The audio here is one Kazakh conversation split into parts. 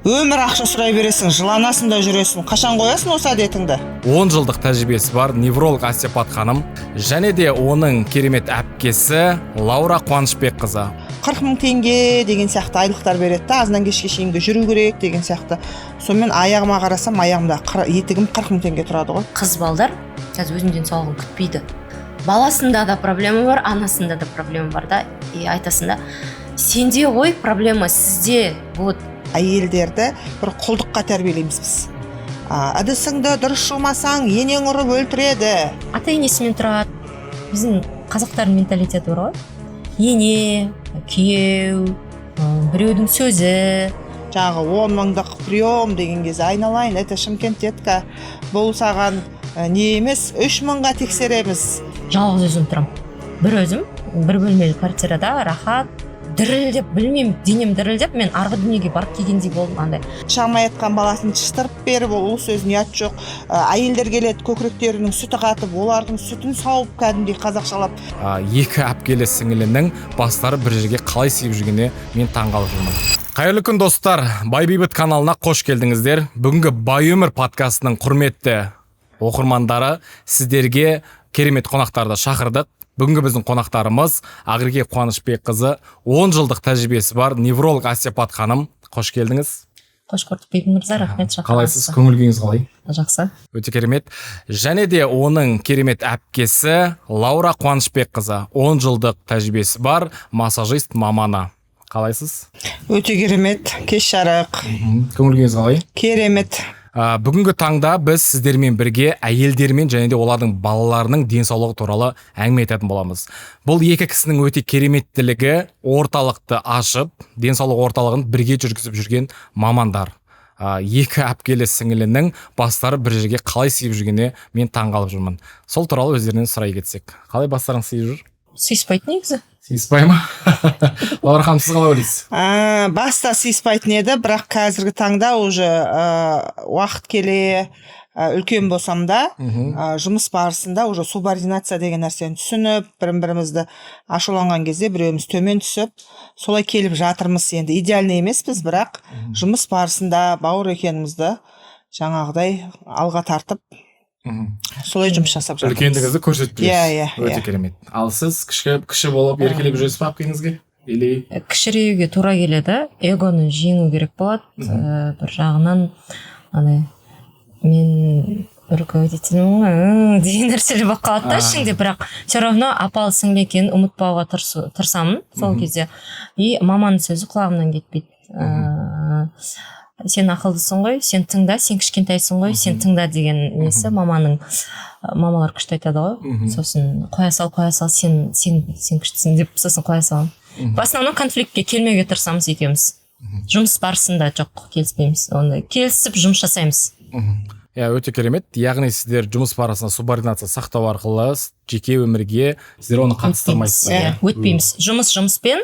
өмір ақша сұрай бересің, жыланасың да жүресің. Қашан қоясың осы әдетіңді? 10 жылдық тәжірибесі бар невролог Асепат ханым және де оның керемет әпкесі Лаура Қуанышбекқызы. 40 мың теңге деген сияқты айлықтар береді да, азынан кешке шейінгі жүру керек деген сияқты. Сонымен аяғыма қарасам, аяғымда етігім 40 мың теңге тұрады ғой. Қыз балдар қазір өзінің денсаулығын күтпейді. Баласында да проблема бар, анасында да проблема бар да. Айтасың да, сенде ғой проблема, сізде. Вот Әйелдерді бір құлдыққа тәрбиелейміз біз. Ыдысыңды дұрыс жумасаң, енең ұрып өлтіреді. ата-енесімен тұрады. Біздің қазақтардың менталитеті бар ғой. Ене, күйеу, біреудің сөзі. Жаңағы 10 мыңдық прием деген кезде айналайын, это Шымкент детка, бұл саған не емес, 3 мыңға тексереміз. Жалғыз өзім тұрам. Бір өзім, бір бөлмелі квартирада рахат, дірілдеп, білмеймін, денем дірілдеп, мен арғы дүниеге барып келгендей болдым андай. Шамай айтқан баласын шыштырып беріп, ол сөзін ұят жоқ. Әйелдер келеді, көкіректерінің сүті қатып, олардың сүтін сауып кәдімгідей қазақшалап. Екі әпкелі сіңілінің бастары бір жерге қалай сыйып жүргеніне мен таңғалып жүрмін. Қайырлы күн достар, Бай Бейбіт каналына қош келдіңіздер. Бүгінгі Бай өмір подкастының құрметті оқырмандары, сіздерге керемет қонақтарды шақырдық. Бүгінгі біздің қонақтарымыз Ақерке Қуанышбекқызы, 10 жылдық тәжірибесі бар невролог Асепат ханым. Қош келдіңіз. Қош көрдік Бейбіт мырза, рахмет шақырғаныңыз. Қалайсыз, көңіл-күйіңіз қалай? Жақсы. Өте керемет. Және де оның керемет әпкесі Лаура Қуанышбекқызы, 10 жылдық тәжірибесі бар массажист маманы. Қалайсыз? Өте керемет, кеш жарық. Көңіл-күйіңіз қалай? Керемет. Бүгінгі таңда біз сіздермен бірге әйелдермен және де олардың балаларының денсаулығы туралы әңгіме айтатын боламыз. Бұл екі кісінің өте кереметтілігі орталықты ашып, денсаулық орталығын бірге жүргізіп жүрген мамандар. Екі әпкелі сіңілінің бастары бір жерге қалай сыйып жүргеніне мен таңғалып жүрмін. Сол туралы өздерінен сұрай кетсек. Қалай бастарың сыйып жүр? Сыйыспайды негізі. Сыйыспай ма? Лаура ханым, сіз қалай ойлайсыз? Баста сыйыспайтын еді, бірақ қазіргі таңда уже уақыт келе үлкен болсам да, жұмыс барысында уже субординация деген нәрсені түсініп, бірімізді ашуланған кезде біреуіміз төмен түсіп, солай келіп жатырмыз. Енді идеальный емеспіз, бірақ жұмыс барысында бауыр екенімізді жаңағыдай алға тартып, солай жұмыс жасап жатырмыз. Үлкендігіңізді көрсетпейсіз. Иә. Өте керемет. Ал сіз кіші болып еркелеп жүресіз бе әпкеңізге? Кішіреуге тура келеді, эгоны жеңу керек болады. Бір жағынан мен руководителім деген нәрселер болып қалады да ішіңде, бірақ все равно апалы сіңлі екенін ұмытпауға тырысамын сол кезде. И маманың сөзі құлағымнан кетпейді. Сен ақылдысың ғой, сен тыңда, сен кішкентайсың ғой, сен тыңда деген несі мамалар күшті айтады ғой. Сосын қоя сал, сен күштісің деп сосын қоя саламын. В основном конфликтке келмеуге тырысамыз екеуміз. Жұмыс барысында жоқ, келіспейміз. Онда келісіп жұмыс жасаймыз. Өте керемет. Яғни сіздер жұмыс барысында субординация сақтау арқылы жеке өмірге сіздер оны қатыстырмайсыз. Өтпейміз. Жұмыспен,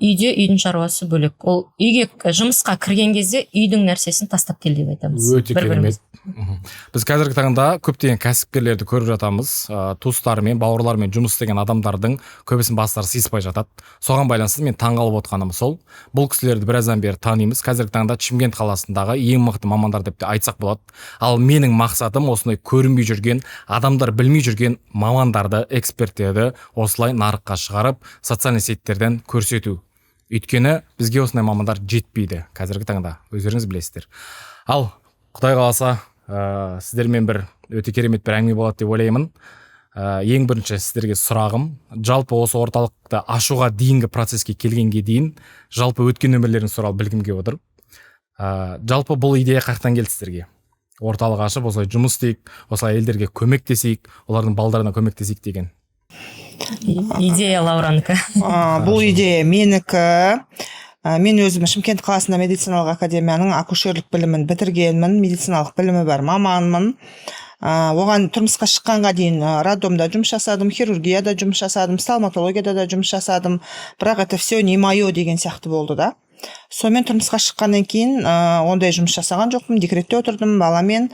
үйде үйдің шаруасы бөлек. Ол үйге жұмысқа кірген кезде үйдің нәрсесін тастап кел деп айтамыз. Өте керемет. Біз қазіргі таңда көптеген кәсіпкерлерді көріп жатамыз. Туыстарымен, бауырлармен жұмыс істеген адамдардың көбісінің бастары сыйыспай жатады. Соған байланысты мен таңғалып отырғаным сол. Бұл кісілерді біраздан бері танимыз. Қазіргі таңда Шымкент қаласындағы ең мықты мамандар деп те айтсақ болады. Ал менің мақсатым осындай көрінбей жүрген, адамдар білмей жүрген мамандарды, эксперттерді осылай нарыққа шығарып, социальный сеттерден көрсету. Өйткені бізге осындай мамандар жетпейді қазіргі таңда. Өздеріңіз білесіздер. Ал Құдай қаласа, сіздермен бір өте керемет бір әңгіме болады деп ойлаймын. Ең бірінші сіздерге сұрағым, жалпы осы орталықты ашуға дейінгі процеске келгенге дейін, жалпы өткен өмірлерін туралы білгім келіп отыр. Жалпы бұл идея қаяқтан келді сіздерге? Орталық ашып, осылай жұмыс істейік, осылай әйелдерге көмектесейік, олардың балдарына көмектесейік деген. Идея Лауранікі. Бұл идея менікі. Мен өзім Шымкент қаласында медициналық академияның акушерлік білімін бітіргенмін, медициналық білімі бар маманмын. Оған тұрмысқа шыққанға дейін роддомда жұмыс жасадым, хирургияда жұмыс жасадым, стоматологияда да жұмыс жасадым. Бірақ это все не мое деген сияқты болды да. сонымен тұрмысқа шыққаннан кейін ондай жұмыс жасаған жоқпын, декретте отырдым баламен.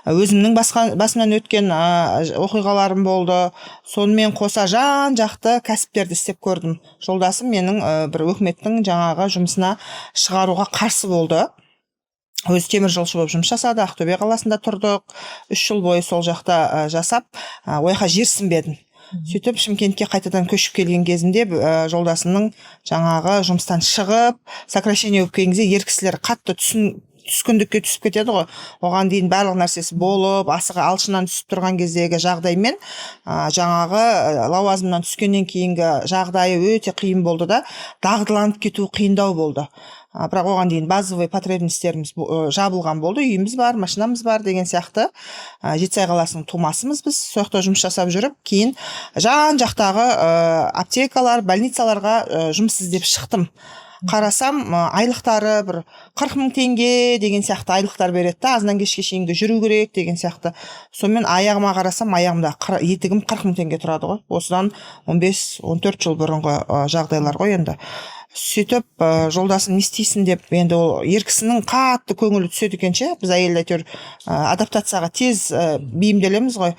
Өзімнің басымнан өткен оқиғаларым болды. Сонымен қоса жан жақты кәсіптерді істеп көрдім. Жолдасым менің бір өкіметтің жаңағы жұмысына шығаруға қарсы болды. Өзі теміржолшы болып жұмыс жасады, Ақтөбе қаласында тұрдық. 3 жыл бойы сол жақта жасап, ойға жерсінбедім. Сөйтіп Шымкентке қайтадан көшіп келген кезінде жолдасымның жаңағы жұмыстан шығып, сокращение болып келген кезде ер кісілер қатты түскіндікке түсіп кетеді ғой. Оған дейін барлық нәрсесі болып, асығы алшынан түсіп тұрған кездегі жағдаймен жаңағы лауазымнан түскеннен кейінгі жағдайы өте қиын болды да, дағдыланып кету қиындау болды. Бірақ оған дейін базовый потребностьтеріміз жабылған болды, үйіміз бар, машинамыз бар деген сияқты. Жетісай қаласының тумасымыз біз, сол жақта жұмыс жасап жүріп, кейін жан жақтағы аптекалар, больницаларға жұмыс іздеп шықтым. Қарасам, айлықтары бір 40 000 теңге деген сияқты айлықтар береді, азынан кешке шейінгі жүру керек деген сияқты. Сонымен аяғыма қарасам, аяғымда етігім 40 000 теңге тұрады ғой. Осыдан 15-14 жыл бұрынғы жағдайлар ғой енді. Сөйтіп жолдасым не істейсің деп, енді ол ер кісінің қатты көңілі түседі екенше, біз әйел әйтеуір адаптацияға тез бейімделеміз ғой.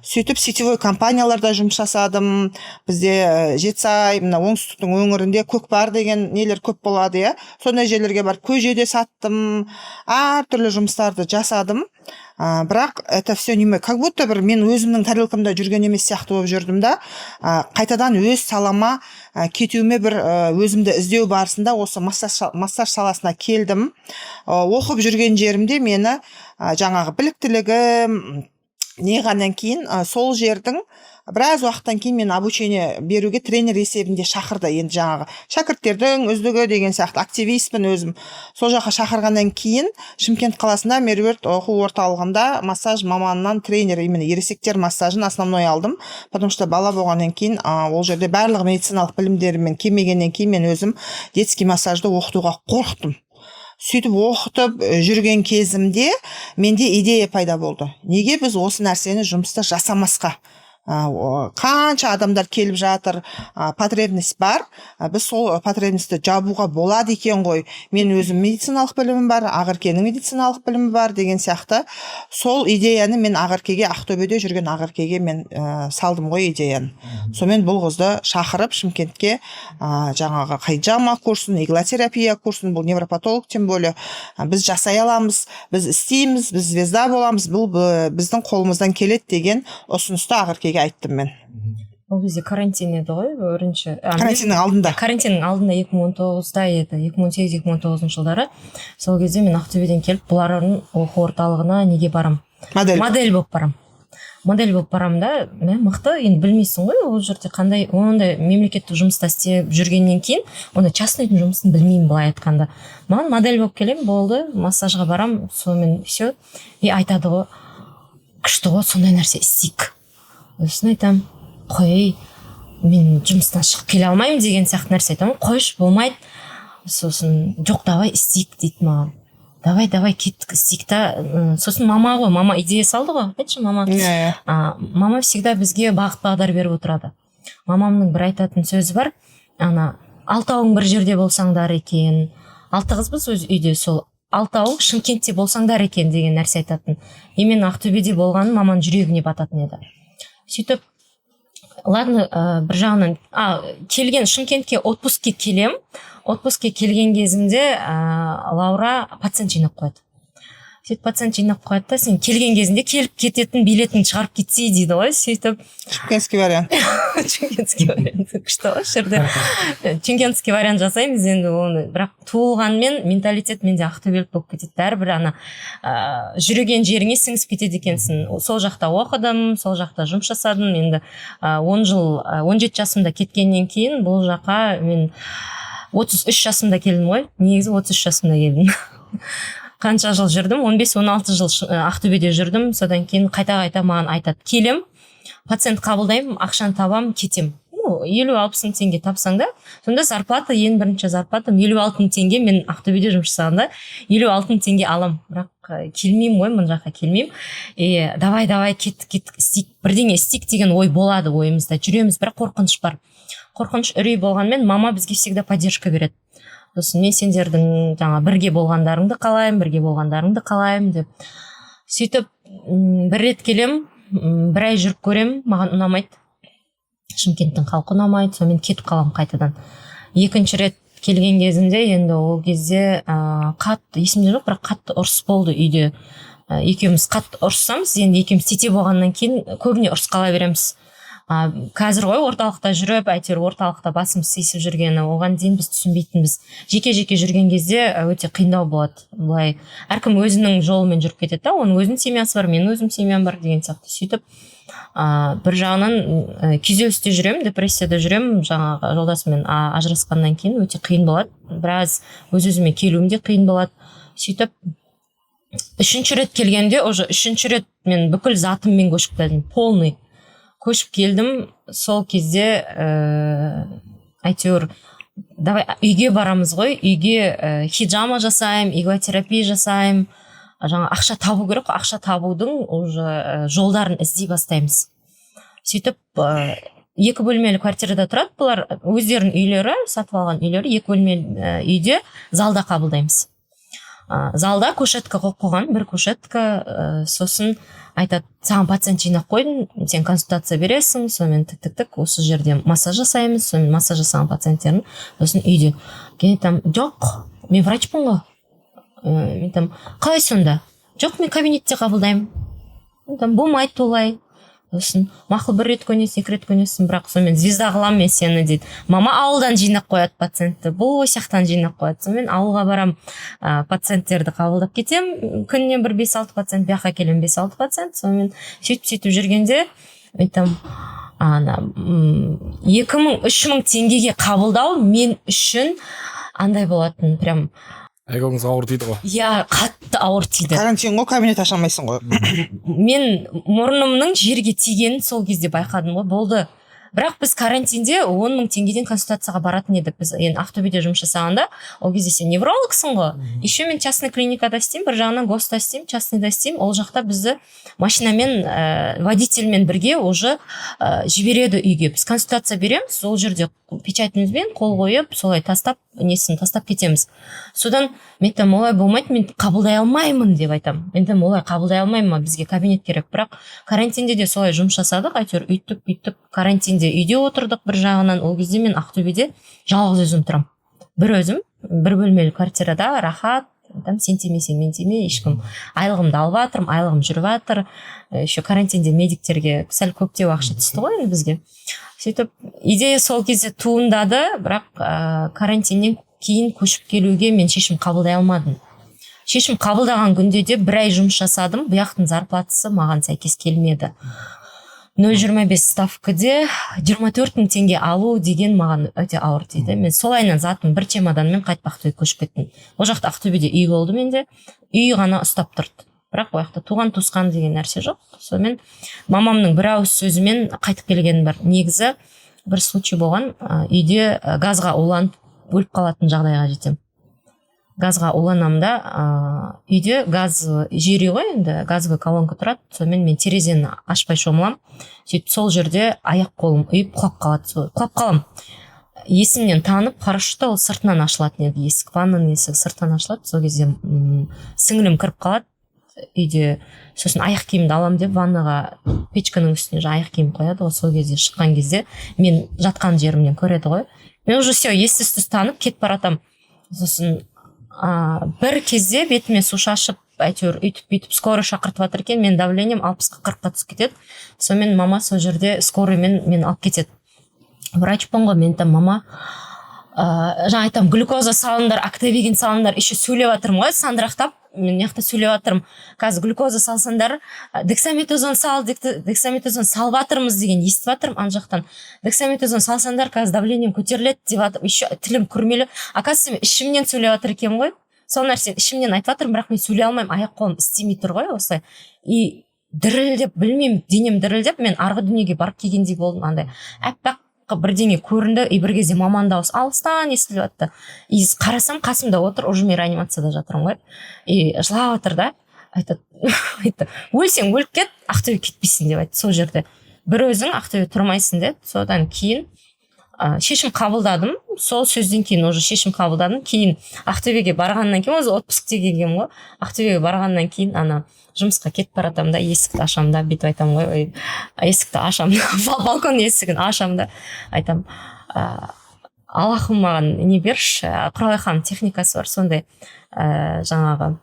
Сөйтіп сетевой компанияларда жұмыс жасадым. Бізде Жетісай, мына оңтүстіктің өңірінде көкпар деген нелер көп болады, иә. Сондай жерлерге барып көжеде саттым, әртүрлі жұмыстарды жасадым. Бірақ это все неме, как будто бір мен өзімнің тарелкамда жүрген емес сияқты болып жүрдім да, қайтадан өз салама кетуіме бір өзімді іздеу барысында осы массаж саласына келдім. Оқып жүрген жерімде мені жаңағы біліктілігім неғаннан кейін сол жердің біраз уақыттан кейін мен обучение беруге тренер есебінде шақырды. Енді жаңағы шәкірттердің үздігі деген сияқты активистпін өзім. Сол жаққа шақырғаннан кейін Шымкент қаласында Меруерт оқу орталығында массаж маманынан тренер, именно ересектер массажын основной алдым. Потому что бала болғаннан кейін ол жерде барлық медициналық білімдеріммен келмегеннен кейін мен өзім детский массажды оқытуға қорықтым. Сөйтіп оқытып жүрген кезімде менде идея пайда болды. Неге біз осы нәрсені жұмыста жасамасқа? Қанша адамдар келіп жатыр, потребность бар, біз сол потребностьті жабуға болады екен ғой. Мен өзім медициналық білімім бар, Ақеркенің медициналық білімі бар деген сияқты. Сол идеяны мен Ақеркеге, Ақтөбеде жүрген Ақеркеге мен салдым ғой идеяны. Сонымен бұл қызды шақырып Шымкентке жаңағы қайджама курсын, иглотерапия курсын, бұл невропатолог, тем более біз жасай аламыз, біз істейміз, біз звезда боламыз, бұл біздің қолымыздан келеді деген ұсынысты Ақеркеге айттым мен. Ол кезде карантин еді ғой, бірінші. Карантиннің алдында. Карантиннің алдында 2019-да еді, 2018-2019 жылдары. Сол кезде мен Ақтөбеден келіп, бұлардың оқу орталығына неге барам? Модель болып барам. Модель болып барам да, мықты, енді білмейсің ғой, ол жерде қандай, ондай мемлекеттік жұмыста істеп жүргеннен кейін, онда частныйдың жұмысын білмеймін былай айтқанда. Маған модель болып келем, болды, массажға барам, сонымен все. И айтады ғой, күшті ғой, сондай нәрсе істейік. Сосын айтам, қой, мен жұмыстан шығып келе алмаймын деген сияқты нәрсе айтам, қойш, болмайды. Сосын жоқ, давай істейік дейді маған. Давай кеттік істейік та. Сосын мама ғой, мама идея салды ғой, айтшы мама. Мама всегда бізге бағыт бағдар беріп отырады. Мамамның бір айтатын сөзі бар, алтауың бір жерде болсаңдар екен, 6 қызбыз өз үйде, сол 6-ың Шымкентте болсаңдар екен деген нәрсе айтатын. Мен Ақтөбеде болғанын маманың жүрегіне бататын еді. Сөйтіп, ладно, бір жағынан келген Шымкентке отпускке келем. Отпускке келген кезімде Лаура пациент жинап қойды. Сөйтіп пациент жинап қойды да, сен келген кезінде келіп кететін билетін шығарып кетсе дейді ғой. Сөйтіп Шымкентский вариант. Шымкентский вариант күшті ғой жерде. Шымкентский вариант жасаймыз енді оны. Бірақ туылғанмен менталитет менде ақтөбелік болып кетеді. Бәрібір жүрген жеріңе сіңісіп кетеді екенсің. Сол жақта оқыдым, сол жақта жұмыс жасадым. Енді 17 жасымда кеткеннен кейін бұл жаққа мен 33 жасымда келдім ғой. Негізі 33 жасымда келдім. Қанша жыл жүрдім? 15-16 жыл Ақтөбеде жүрдім. Содан кейін қайта маған айтады, келем, пациент қабылдаймын, ақшаны табам, кетем. 50-60 мың теңге тапсаң да, сонда зарплата, ең бірінші зарплатам 56 мың теңге. Мен Ақтөбеде жұмыс жасағанда 56 мың теңге алам. Бірақ келмеймін ғой, мұн жаққа келмеймін. Давай, кеттік, істейік, бірдеңе істейік деген ой болады ойымызда. Жүреміз, бірақ қорқыныш бар. Қорқыныш, үрей болғанмен мама бізге всегда поддержка береді. сосын мен сендердің жаңа бірге болғандарыңды қалаймын деп сөйтіп бір рет келем, бір ай жүріп көрем, маған ұнамайды, Шымкенттің халқы ұнамайды, сонымен кетіп қалам қайтадан. Екінші рет келген кезімде енді ол кезде қатты есімде жоқ, бірақ қатты ұрыс болды үйде. Екеуміз қатты ұрыссамыз, енді екеуміз тете болғаннан кейін көбіне ұрыс қала береміз. Қазір ғой орталықта жүріп, әйтеуір орталықта басымыз сыйысып жүргені, оған дейін біз түсінбейтінбіз. Жеке жүрген кезде өте қиындау болады. Былай әркім өзінің жолымен жүріп кетеді да, оның өзінің семьясы бар, менің өзім семьям бар деген сияқты. Сөйтіп бір жағынан күйзелісте жүремін, депрессияда жүремін, жаңағы жолдасыммен ажырасқаннан кейін өте қиын болады. Біраз өз-өзіме келуім де қиын болады. Сөйтіп үшінші рет келгенде, уже үшінші рет мен бүкіл затыммен көшіп келдім, полный көшіп келдім. Сол кезде әйтеуір давай үйге барамыз ғой, үйге хиджама жасаймын, иготерапия жасаймын, жаңа ақша табу керек, ақша табудың уже жолдарын іздей бастаймыз. Сөйтіп 2 бөлмелі квартирада тұрады бұлар, өздерінің үйлері, сатып алған үйлері, 2 бөлмелі үйде залда қабылдаймыз. Залда көшетка қойып қойған, бір көшетка, сосын айтады, саған пациент жинап қойдың, сен консультация бересің, сонымен тік, осы жерде массаж жасаймыз, сонымен массаж жасаған пациенттерін, сосын үйде. Кейін там, жоқ, мен врачпын ғой. Мен там, қалай сонда? Жоқ, мен кабинетте қабылдаймын. Там болмайды олай. Сосын мақұл, 1 рет көнесің, 2 рет көнесің, бірақ сонымен звезда қылам мен сені дейді. Мама ауылдан жинап қояды пациентті, бұл осяқтан жинап қояды. Сонымен ауылға барам, пациенттерді қабылдап кетем, күніне бір 5-6 пациент, бияққа келем 5-6 пациент. Сонымен сөйтіп жүргенде айтам, 2000-3000 теңгеге қабылдау мен үшін андай болатын, прям эгоңыз ауыр тиді ғой. Иә, қатты ауыр тиді. Карантин ғой, кабинет аша алмайсың ғой. Мен мұрнымның жерге тигенін сол кезде байқадым ғой, болды. Бірақ біз карантинде 10 000 теңгеден консультацияға баратын едік. Біз енді Ақтөбеде жұмыс жасағанда, ол кезде сен неврологсың ғой. Еще мен частный клиникада істеймін, бір жағынан госста істеймін, частныйда істеймін. Ол жақта бізді машинамен, водительмен бірге уже жібереді үйге. Біз консультация береміз, сол жерде печатімізбен қол қойып, солай тастап кетеміз. Содан мен там олай болмайды, мен қабылдай алмаймын деп айтам. Мен там олай қабылдай алмаймын, бізге кабинет керек. Бірақ карантинде де солай жұмыс жасадық, әйтеуір үйтіп карантинде үйде отырдық бір жағынан. Ол кезде мен Ақтөбеде жалғыз өзім тұрам. Бір өзім, 1 бөлмелі квартирада рахат, там сен тимесең мен тиме, ешкім. Айлығымды алып жатырмын, айлығым жүріп жатыр. Еще карантинде медиктерге сәл көптеу ақша түсті ғой енді бізге. Сөйтіп идея сол кезде туындады, бірақ карантиннен кейін көшіп келуге мен шешім қабылдай алмадым. Шешім қабылдаған күнде де 1 ай жұмыс жасадым, бұяқтың зарплатасы маған сәйкес келмеді. 0,25 ставкаде 24 000 теңге алу деген маған өте ауыр тиді. Мен сол айынан затым бір чемоданмен қайтып Ақтөбеге көшіп кеттім. Ол жақта Ақтөбеде үй болды менде, үй ғана ұстап тұрды. Бірақ ол жақта туған туысқан деген нәрсе жоқ. Сонымен мамамның бір ауыз сөзімен қайтып келгенім бар. Негізі бір случай болған, үйде газға уланып өліп қалатын жағдайға жетем. Газға уланамын да, үйде газ жері ғой, енді газовый колонка тұрады. Сонымен мен терезені ашпай шомылам. Сөйтіп сол жерде аяқ қолым үйіп құлап қалам. Есімнен танып, парашютта ол сыртынан ашылатын еді, есік, ваннаның есігі сыртынан ашылады. Сол кезде сіңілім кіріп қалады үйде. Сосын аяқ киімді алам деп ваннаға, печканың үстіне аяқ киім қояды ғой. Сол кезде шыққан кезде мен жатқан жерімнен көреді ғой. Мен уже все, ес-түссіз танып кетіп баратам. Сосын бір кезде бетіме су шашып, әйтеуір үйтіп скорый шақыртып жатыр екен, мен давлением 60-40-қа түсіп кетеді. Сонымен мама сол жерде скорыймен мен алып кетеді. Врачпын ғой, мен там мама, жаңа айтам, глюкоза салыңдар, актовеген салыңдар, еще сөйлеп жатырмын ғой, сандырақтап, мен мияқта сөйлеп жатырмын. Қазір глюкоза салсаңдар, дексаметазон салып жатырмыз деген естіп жатырмын ана жақтан. Дексаметазон салсаңдар, қазір давлением көтеріледі деп жатыр, еще тілім күрмелі. Оказывается, мен ішімнен сөйлеп жатыр екен ғой. Сол нәрсені ішімнен айтып жатырмын, бірақ мен сөйлей алмаймын, аяқ қолым істемей тұр ғой осылай. И дірілдеп, білмеймін, денем дірілдеп, мен арғы дүниеге барып келгендей болдым, андай аппақ бірдеңе көрінді, и бір кезде маман дауыс алыстан естіліп жатты. И қарасам, қасымда отыр, уже мен реанимацияда жатырмын ғой. И жылап жатыр да, айтады, өлсең өліп кет, Ақтөбе кетпейсің деп айтты сол жерде. Бір өзің Ақтөбе тұрмайсың деді. Содан кейін шешім қабылдадым. Сол сөзден кейін уже шешім қабылдадым. Кейін Ақтөбеге барғаннан кейін, өзі отпускте келгенмін ғой. Ақтөбеге барғаннан кейін жұмысқа кетіп баратам да, есікті ашам да, бүйтіп айтам ғой, есікті ашам да, балкон есігін ашам да, айтам, Аллахым маған не берші, Құралай ханым техникасы бар, сондай жаңағы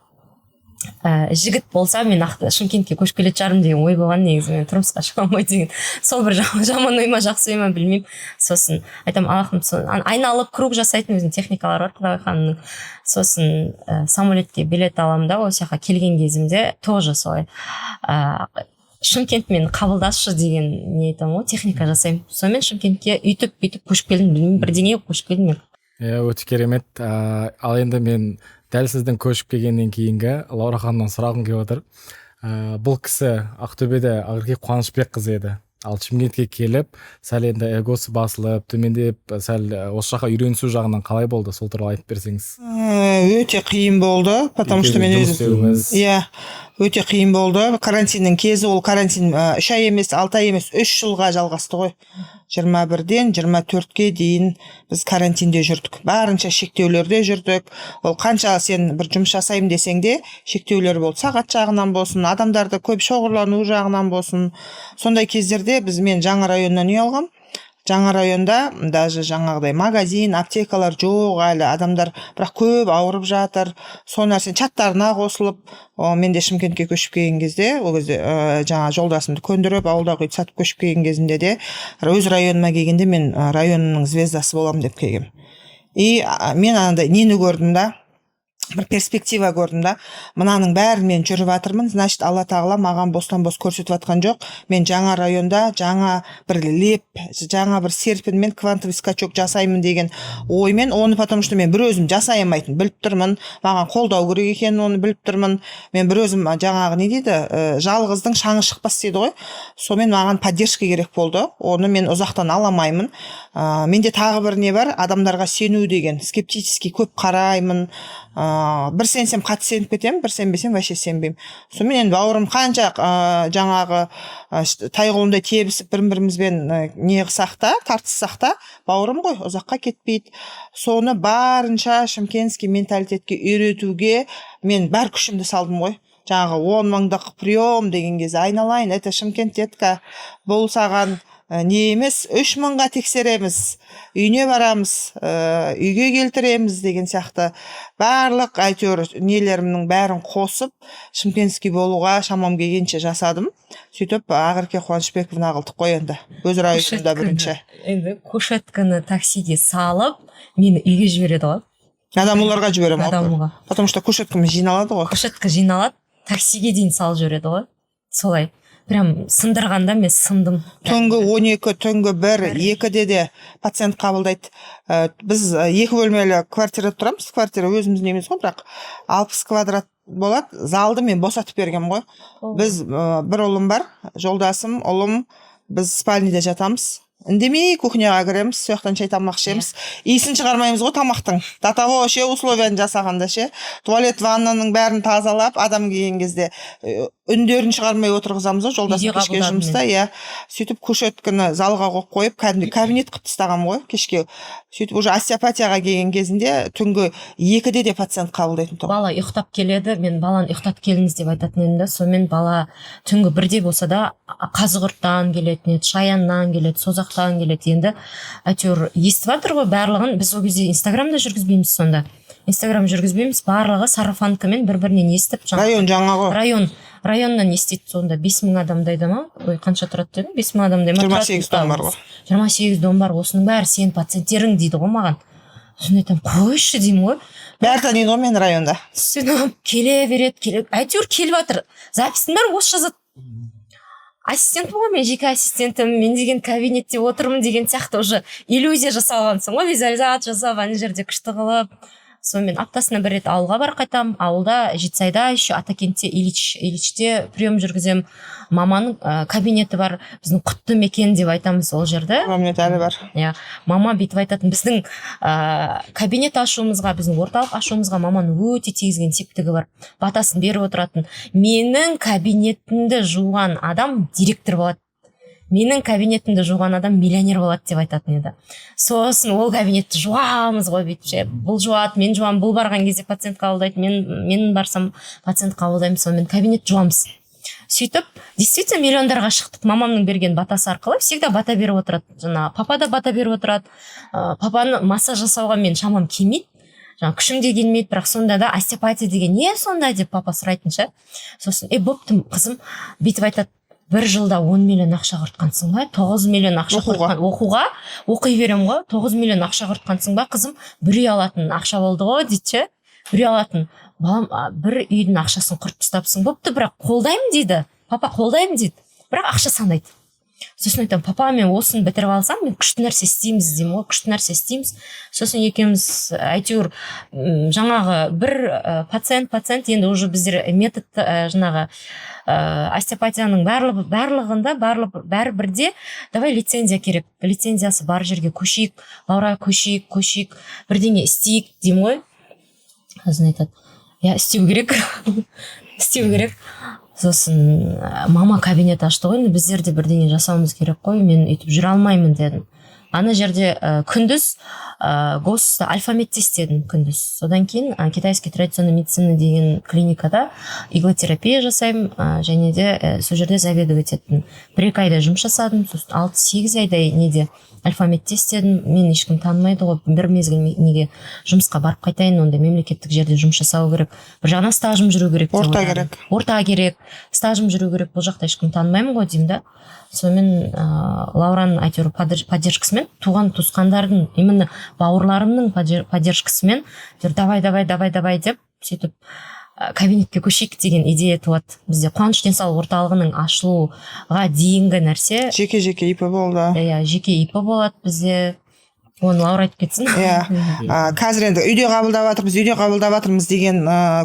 жігіт болса мен Шымкентке көшіп келетін шығармын деген ой болған, негізі мен тұрмысқа шыға алмай деген, сол бір жаман ой ма жақсы ой ма білмеймін. Сосын айтам, Аллахым, айналып круг жасайтын өзінің техникалары бар Құралай ханымның. Сосын самолетке билет аламын да, осы жаққа келген кезімде тоже солай Шымкент мені қабылдашы деген не айтам ғой, техника жасаймын. Сонымен Шымкентке үйтіп көшіп келдім, білмеймін, бірдеңеге көшіп келдім мен. Өте керемет. Ал енді мен дәл сіздің көшіп келгеннен кейінгі Лаура ханымнан сұрағым келіп отыр. Бұл кісі Ақтөбеде Ақерке Қуанышбекқызы еді. Ал Шымкентке келіп, сәл енді эгосы басылып, төмендеп, сәл осы жаққа үйренісу жағынан қалай болды? Сол туралы айтып берсеңіз. Өте қиын болды, потому что мен өзім, өте қиын болды. Карантиннің кезі, ол карантин 3 ай емес, 6 ай емес, 3 жылға жалғасты ғой. 21-ден 24-ке дейін біз карантинде жүрдік. Барынша шектеулерде жүрдік. Ол қанша сен бір жұмыс жасаймын десең де, шектеулер болды. Сағат жағынан болсын, адамдарды көп шоғырлану жағынан болсын. Сондай кездерде мен жаңа районнан үй алғам. Жаңа районда даже жаңағыдай магазин, аптекалар жоқ әлі, адамдар бірақ көп ауырып жатыр. Сол нәрсе чаттарына қосылып, мен де Шымкентке көшіп келген кезде, ол кезде жаңа жолдасымды көндіріп, ауылдағы үйді сатып көшіп келген кезінде де өз районыма келгенде мен районның звездасы боламын деп келгем. И мен анандай нені көрдім да, бір перспектива көрдім да, мынаның бәрін мен жүріп жатырмын, значит Алла тағала маған бостан бос көрсетіп жатқан жоқ. Мен жаңа районда жаңа бір леп, жаңа бір серпінмен квантовый скачок жасаймын деген оймен, оны потому что мен бір өзім жасай алмайтын біліп тұрмын, маған қолдау керек екенін оны біліп тұрмын. Мен бір өзім жаңағы не дейді, жалғыздың шаңы шықпас дейді ғой. Сонымен маған поддержка керек болды. Оны мен ұзақтан аламаймын. Менде тағы бір не бар, адамдарға сену деген, скептически көп қараймын. Бір сенсем қатты сеніп кетемін, бір сенбесем вообще сенбеймін. Сонымен енді бауырым қанша жаңағы тайғұлындай тебісіп бірімізбен не қылсақ та, тартыссақ та, бауырым ғой, ұзаққа кетпейді. Соны барынша шымкентский менталитетке үйретуге мен бар күшімді салдым ғой. Жаңағы 10 мыңдық прием деген кезде айналайын, это Шымкент детка, бұл саған не емес, 3 мыңға тексереміз, үйіне барамыз, үйге келтіреміз деген сияқты барлық әйтеуір нелерімнің бәрін қосып шымкентский болуға шамам келгенше жасадым. Сөйтіп Ақерке Қуанышбековна қылдық қой енді, өз районымда бірінші. Енді кушетканы таксиге салып, мені үйге жібереді ғой. Адам оларға жіберем ғой. Потому что кушеткамыз жиналады ғой. Кушетка жиналады, таксиге дейін салып жібереді ғой. Солай. Прям сындырғанда мен сындым. Түнгі 12, түнгі 1, 2-де де пациент қабылдайды. Біз 2 бөлмелі квартирада тұрамыз. Квартира өзіміздің емес ғой, бірақ 60 квадрат болады. Залды мен босатып бергем ғой. Біз бір ұлым бар, жолдасым, ұлым, біз спальныйда жатамыз. Үндемей кухняға кіреміз, сояқтан шай тамақ ішеміз. Иісін шығармаймыз ғой тамақтың. До того ше условияны жасағанда ше, туалет ваннаның бәрін тазалап, адам келген кезде үндерін шығармай отырғызамыз ғой, жолдасын кешке жұмыста, сөйтіп кушетканы залға қойып, кабинет қылып тастағам ғой кешке. Сөйтіп уже остеопатияға келген кезінде түнгі 2-де де пациент қабылдайтын тұғым. Бала ұйықтап келеді, мен баланы ұйықтап келіңіз деп айтатын едім да, сонымен бала түнгі 1-де болса да қазығұрттан келеді, шаяннан келеді, созақтан келеді. Енді әйтеуір естіп жатыр ғой барлығын. Біз ол кезде Инстаграмда жүргізбейміз сонда. Инстаграм жүргізбейміз, барлығы сарафанкамен бір-бірінен естіп. Район жаңа ғой. Районнан естейді сонда. 5000 адамдайды ма? Ой, қанша тұрады дедім? 5000 адамдай ма? 28 дом бар ғой. 28 дом бар, осының бәрі сен пациенттерің дейді ғой маған. Сосын айтам, қойшы деймін ғой. Бәрі таниды ғой мен районда. Сөйтіп келе береді, әйтеуір келіп жатыр. Запистің бәрі осы жазады. Ассистентім ғой, мен жеке ассистентім, мен деген кабинетте отырмын деген сияқты уже иллюзия жасалғансың ғой, визуализация жасап, ана жерде күшті қылып. Сонымен аптасына бір рет ауылға бар қайтам, ауылда Жетісайда, еще Атакентте, Ильичте прием жүргізем. Маманың кабинеті бар, біздің құтты мекен деп айтамыз ол жерде. Кабинет әлі бар. Мама бүйтіп айтатын, біздің кабинет ашуымызға, біздің орталық ашуымызға маманың өте тигізген септігі бар. Батасын беріп отыратын. Менің кабинетімді жуған адам директор болады. менің кабинетімді жуған адам миллионер болады деп айтатын еді. Сосын ол кабинетті жуамыз ғой бүйтіп, бұл жуады, мен жуамын, бұл барған кезде пациент қабылдайды, мен барсам пациент қабылдаймын, сонымен кабинет жуамыз. Сөйтіп, действительно миллиондарға шықтық. Мамамның берген батасы арқылы всегда бата беріп отырады. Жаңа папа да бата беріп отырады. Папаны массаж жасауға мен шамам келмейді. Жаңа күшім де келмейді, бірақ сонда да остеопатия деген не сонда деп папа сұрайтын ше. Сосын, боптым қызым, бүйтіп айтады, бір жылда 10 миллион ақша құртқансың ба? 9 миллион ақша құртқан оқуға, оқи берем ғой, 9 миллион ақша құртқансың ба, қызым? Бір үй алатын ақша болды ғой дейді ше. Бір үй алатын. Балам, бір үйдің ақшасын құртып тастапсың, бопты, бірақ қолдаймын дейді. Папа қолдаймын дейді. Бірақ ақша санайды. Сосын айтамын, папа, мен осыны бітіріп алсам, мен күшті нәрсе істейміз деймін ғой, күшті нәрсе істейміз. Сосын екеуміз әйтеуір жаңағы бір пациент енді уже біздер метод жаңағы остеопатияның барлығында бәрі бірде давай лицензия керек. Лицензиясы бар жерге көшейік, Лаура көшейік, бірдеңе істейік деймін ғой. Сосын айтады, істеу керек. Сосын мама кабинет ашты ғой, біздерде бірдеңе жасауымыз керек қой, мен өйтіп жүре алмаймын дедім. Ана жерде күндіз ГОС альфа-медте істедім күндіз. Содан кейін китайский традиционный медицина деген клиникада иглотерапия жасаймын, және де сол жерде заведовать еттім. 1-2 айда жұмыс жасадым, сосын 6-8 айдай неде альфа-медте істедім. Мен ешкім танымайды ғой, бір мезгіл неге жұмысқа барып қайтайын, онда мемлекеттік жерде жұмыс жасау керек. Бір жағынан стажым жүру керек. Орта керек. Стажым жүру керек. Бұл жақта ешкім танымаймын ғой деймін да. Сонымен Лаураның әйтеуір поддержкасымен, туған туысқандардың, именно бауырларымның поддержкасымен давай деп сөйтіп кабинетке көшейік деген идея туады. Бізде Қуаныш денсаулық орталығының ашылуға дейінгі нәрсе жеке ИП болды. Иә, жеке ИП болады бізде. Оны Лаура айтып кетсін. Иә. Қазір енді үйде қабылдап жатырмыз деген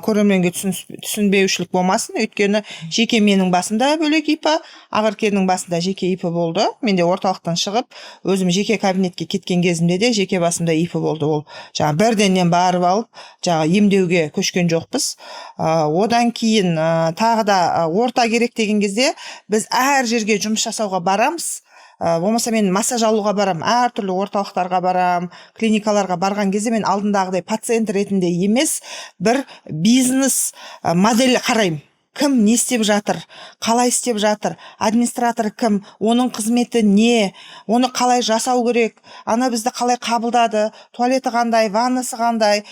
көрерменге түсінбеушілік болмасын. Өйткені жеке менің басымда бөлек ИП, Ақеркенің басында жеке ИП болды. Мен де орталықтан шығып, өзім жеке кабинетке кеткен кезімде де жеке басымда ИП болды. Ол жаңа бірденнен барып алып, жаңа емдеуге көшкен жоқпыз. Одан кейін тағы да орта керек деген кезде біз әр жерге жұмыс жасауға барамыз. Болмаса мен массаж алуға барам, әртүрлі орталықтарға барам, клиникаларға барған кезде мен алдындағыдай пациент ретінде емес, бір бизнес модель қараймын. Кім не істеп жатыр, қалай істеп жатыр, администратор кім, оның қызметі не, оны қалай жасау керек, ана бізді қалай қабылдады, туалеті қандай, ваннасы қандай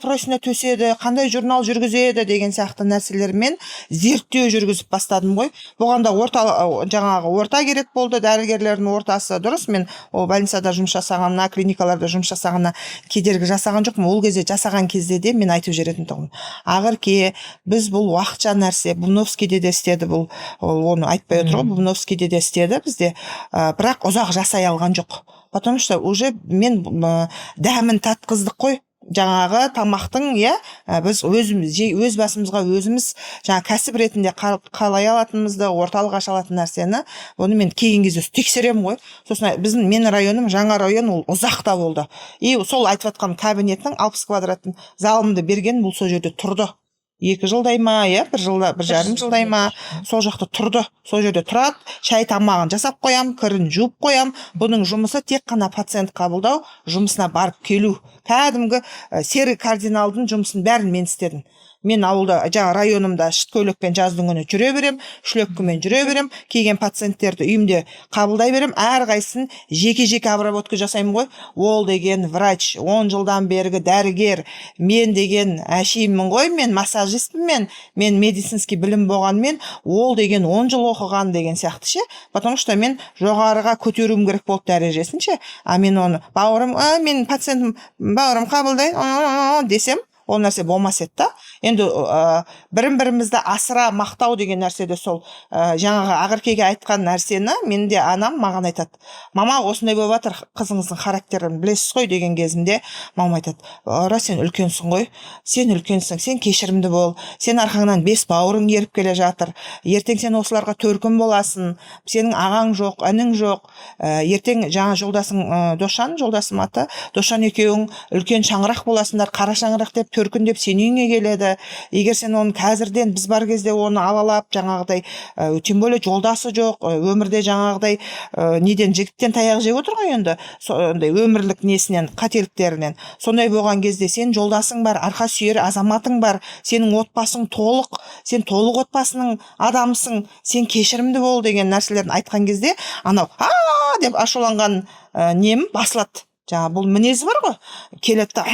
просина төседі, қандай журнал жүргізеді деген сияқты нәрселермен зерттеу жүргізіп бастадым ғой. Бұған да орта керек болды, дәрігерлердің ортасы дұрыс. Мен ол больницада жұмыс жасағанына, клиникаларда жұмыс жасағанына кедергі жасаған жоқпын. Ол кезде жасаған кезде де мен айтып жүретін тұғым. Ақерке, біз бұл уақытша нәрсе, Бубновскийде де істеді, бұл оны айтпай отыр ғой, Бубновскийде де істеді бізде, бірақ ұзақ жасай алған жоқ. Потому что уже мен дәмін татқыздық қой. Жаңағы тамақтың, біз өз басымызға өзіміз жаңа кәсіп ретінде қалай алатынымызды, орталық аша алатын нәрсені, оны мен келген кезде тексеремін ғой. Сосын менің районым жаңа район, ол ұзақта болды. И сол айтып жатқан кабинеттің 60 квадратын залымды берген, бұл сол жерде тұрды. 2 жылдай ма, 1 жарым жылдай ма, сол жақта тұрды. Сол жерде тұрады, шай тамағын жасап қоям, кірін жуып қоям. Бұның жұмысы тек қана пациент қабылдау, жұмысына барып келу. Кәдімгі сері кардиналдың жұмысын бәрін мен істедім. Мен ауылда, жаңа районымда шыткөйлекпен жаздың күні жүре берем, шлепкімен жүре берем, келген пациенттерді үйімде қабылдай берем, әрқайсысын жеке обработка жасаймын ғой. Ол деген врач, 10 жылдан бергі дәрігер, мен деген әшеймін ғой, мен массажистпін, мен медицинский білім болғанмен, ол деген 10 жыл оқыған деген сияқты ше. Потому что мен жоғарыға көтеруім керек болды дәрежесін ше. Мен оны мен пациентім бауырым қабылдай десем, ол нәрсе болмас еді да. Енді бірімізді асыра мақтау деген нәрседе сол жаңағы Ақеркеге айтқан нәрсені менде анам маған айтады. Мама, осындай болып жатыр, қызыңыздың характерін білесіз ғой деген кезімде, мама айтады, сен үлкенсің ғой, сен кешірімді бол, сен арқаңнан 5 бауырың еріп келе жатыр, ертең сен осыларға төркін боласың, сенің ағаң жоқ, інің жоқ, ертең жаңа жолдасым аты, Дошан екеуің үлкен шаңырақ боласыңдар, қара шаңырақ деп төркін деп сен үйіңе келеді, келеді. Егер сен оны қазірден біз бар кезде оны алалап жаңағыдай тем более жолдасы жоқ, өмірде жаңағыдай неден жігіттен таяқ жеп отыр ғой енді, сондай өмірлік несінен, қателіктерінен. Сондай болған кезде сен жолдасың бар, арқа сүйер азаматың бар, сенің отбасың толық, сен толық отбасының адамсың, сен кешірімді бол деген нәрселерін айтқан кезде анау деп ашуланған нем басылады. Жаңа бұл мінезі бар ғой, келеді да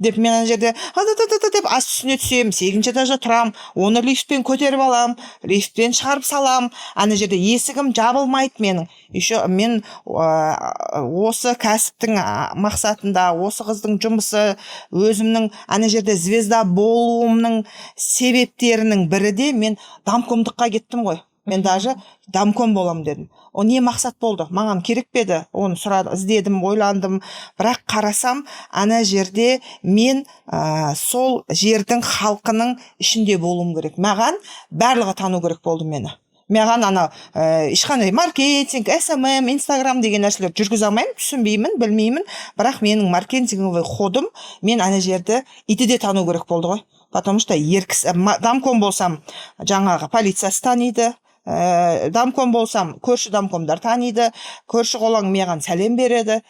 деп мен ана жерде деп ас үстіне түсем, 8-ші этажда тұрам, оны лифтпен көтеріп алам, лифтпен шығарып салам, ана жерде есігім жабылмайды менің. Еще мен осы кәсіптің мақсатында, осы қыздың жұмысы, өзімнің ана жерде звезда болуымның себептерінің бірі де мен домкомдыққа кеттім ғой. Мен даже домком болам дедім. О не мақсат болды? Маған керек пе еді? Оны іздедім, ойландым. Бірақ қарасам, ана жерде мен сол жердің халқының ішінде болуым керек. Маған барлығы тану керек болды мені. Маған ешқандай маркетинг, SMM, Instagram деген нәрселер жүргізе алмаймын, түсінбеймін, білмеймін. Бірақ менің маркетинговый ходым мен ана жерді итіде тану керек болды ғой. Потому что домком болсам, жаңағы полициясы таниды. Домком болсам, көрші домкомдар таниды, көрші қолаң маған сәлем береді.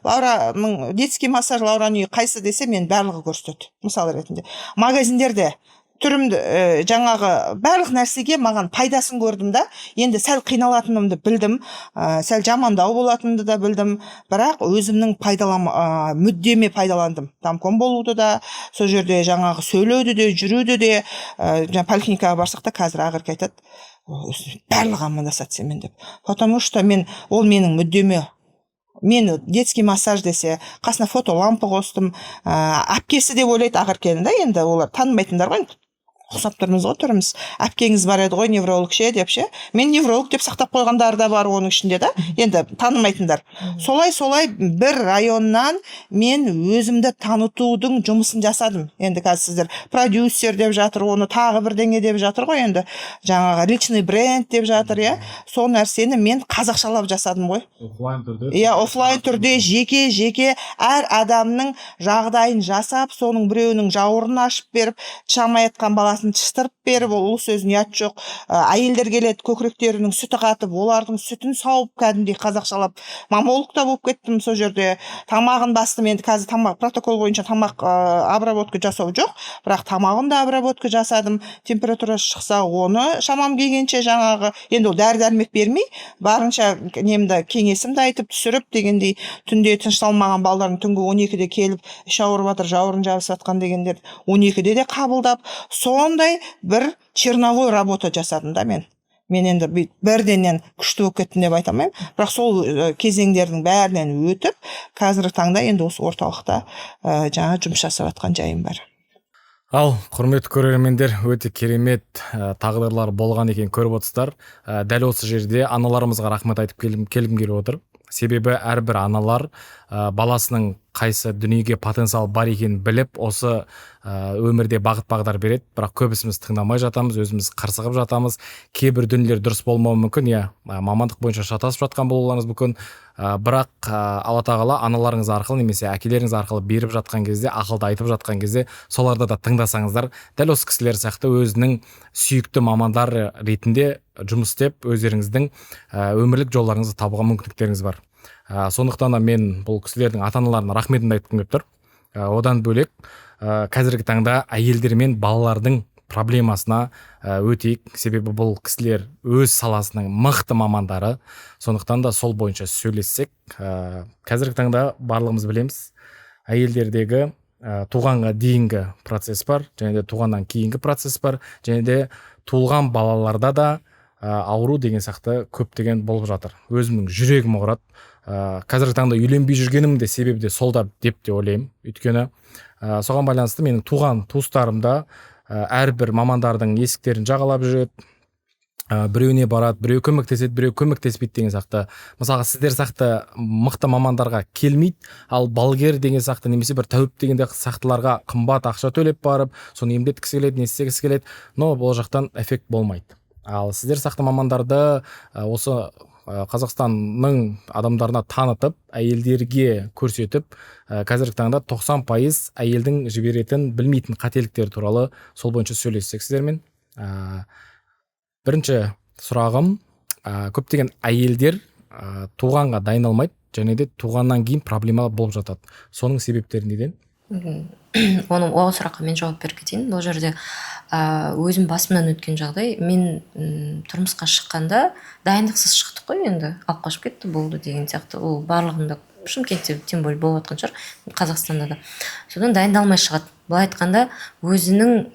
Лаураның детский массаж, Лаураның үйі қайсы десе, мен барлығы көрсетеді. Мысалы ретінде. Магазиндерде түрімді жаңағы барлық нәрсеге маған пайдасын көрдім да, енді сәл қиналатынымды білдім, сәл жамандау болатынымды да білдім, бірақ өзімнің мүддеме пайдаландым. Домком болуды да, сол жерде жаңағы сөйлеуді де, жүруді де, поликлиникаға барсақ та қазір Ақерке айтады, барлығы амандасады сенімен деп. Потому что ол менің мүддеме. Мен детский массаж десе, қасына фотолампы қостым, әпкесі деп ойлайды Ақеркені да, енді олар танымайтындар ғой. Ұқсап тұрмыз ғой, түріміз. Әпкеңіз бар еді ғой, невролог ше деп ше. Мен невролог деп сақтап қойғандар да бар оның ішінде да, енді танымайтындар. Солай бір районнан мен өзімді танытудың жұмысын жасадым. Енді қазір сіздер продюсер деп жатыр, оны тағы бірдеңе деп жатыр ғой, енді жаңағы личный бренд деп жатыр, иә. Сол нәрсені мен қазақшалап жасадым ғой. Офлайн түрде. Иә, офлайн түрде жеке әр адамның жағдайын жасап, соның біреуінің жауырын ашып беріп, шамай айтқан баласын шыштырып беріп, ол сөзін ұят жоқ. Әйелдер келеді, көкіректерінің сүті қатып, олардың сүтін сауып, кәдімгідей қазақшалап, мамолог та болып кеттім сол жерде. Тамағын бастым, енді қазір тамақ протокол бойынша тамақ обработка жасау жоқ, бірақ тамағын да обработка жасадым. Температурасы шықса, оны шамам келгенше жаңағы, енді ол дәрі-дәрмек бермей, барынша немді кеңесімді айтып түсіріп дегендей, түнде тынышталмаған балалардың түнгі 12-де келіп, іш ауырып жатыр, жауырын жабысып жатқан дегендер 12-де де қабылдап, сондай бір черновой работа жасадым да мен. Мен енді бірденен күшті болып кеттім деп айта алмаймын, бірақ сол кезеңдердің бәрінен өтіп, қазіргі таңда енді осы орталықта жаңа жұмыс жасап жатқан жайым бар. Ал, құрметті көрермендер, өте керемет тағдырлар болған екен көріп отырсыздар. Дәл осы жерде аналарымызға рахмет айтып келгім келіп отыр. Себебі әрбір аналар баласының қайсы дүниеге потенциал бар екенін біліп, осы өмірде бағыт-бағдар береді, бірақ көбісіміз тыңдамай жатамыз, өзіміз қырсығып жатамыз. Кейбір дүниелер дұрыс болмауы мүмкін, иә, мамандық бойынша шатасып жатқан болуларыңыз мүмкін, бірақ Алла тағала аналарыңыз арқылы немесе әкелеріңіз арқылы беріп жатқан кезде, ақылды айтып жатқан кезде, соларды да тыңдасаңыздар, дәл осы кісілер сияқты өзінің сүйікті мамандар ретінде жұмыс істеп, өздеріңіздің өмірлік жолдарыңызды табуға мүмкіндіктеріңіз бар. Сондықтан да мен бұл кісілердің ата-аналарына рахметімді айтқым келіп тұр. Одан бөлек қазіргі таңда әйелдер мен балалардың проблемасына өтейік, себебі бұл кісілер өз саласының мықты мамандары. Сондықтан да сол бойынша сөйлессек, қазіргі таңда барлығымыз білеміз, әйелдердегі туғанға дейінгі процесс бар, және де туғаннан кейінгі процесс бар, және де туылған балаларда да ауру деген сияқты көптеген болып жатыр. Өзімнің жүрегім ауырады. Қазіргі таңда үйленбей жүргенім де себебі де сол да деп те ойлаймын. Өйткені соған байланысты менің туған туыстарымда әрбір мамандардың есіктерін жағалап жүреді. Біреуіне барады, біреу көмектеседі, біреу көмектеспейді деген сияқты. Мысалға сіздер сияқты мықты мамандарға келмейді, ал балгер деген сияқты немесе бір тәуіп дегенде сақтыларға қымбат ақша төлеп барып, соны емдеткісі келеді, не істегісі келеді, но бұл жақтан эффект болмайды. Ал сіздер сияқты мамандарды осы Қазақстанның адамдарына танытып, әйелдерге көрсетіп, қазіргі таңда 90% әйелдің жіберетін, білмейтін қателіктер туралы сол бойынша сөйлессек сіздермен. Бірінші сұрағым, көптеген әйелдер туғанға дайындалмайды, және де туғаннан кейін проблема болып жатады. Соның себептері неден? Ол сұраққа мен жауап беріп кетейін. Бұл жерде өзім басымнан өткен жағдай, мен тұрмысқа шыққанда дайындықсыз шықтық қой, енді алып қашып кетті болды деген сияқты. Ол барлығында Шымкентте тем более болып жатқан шығар, Қазақстанда да. Содан дайындалмай шығады. Былай айтқанда өзінің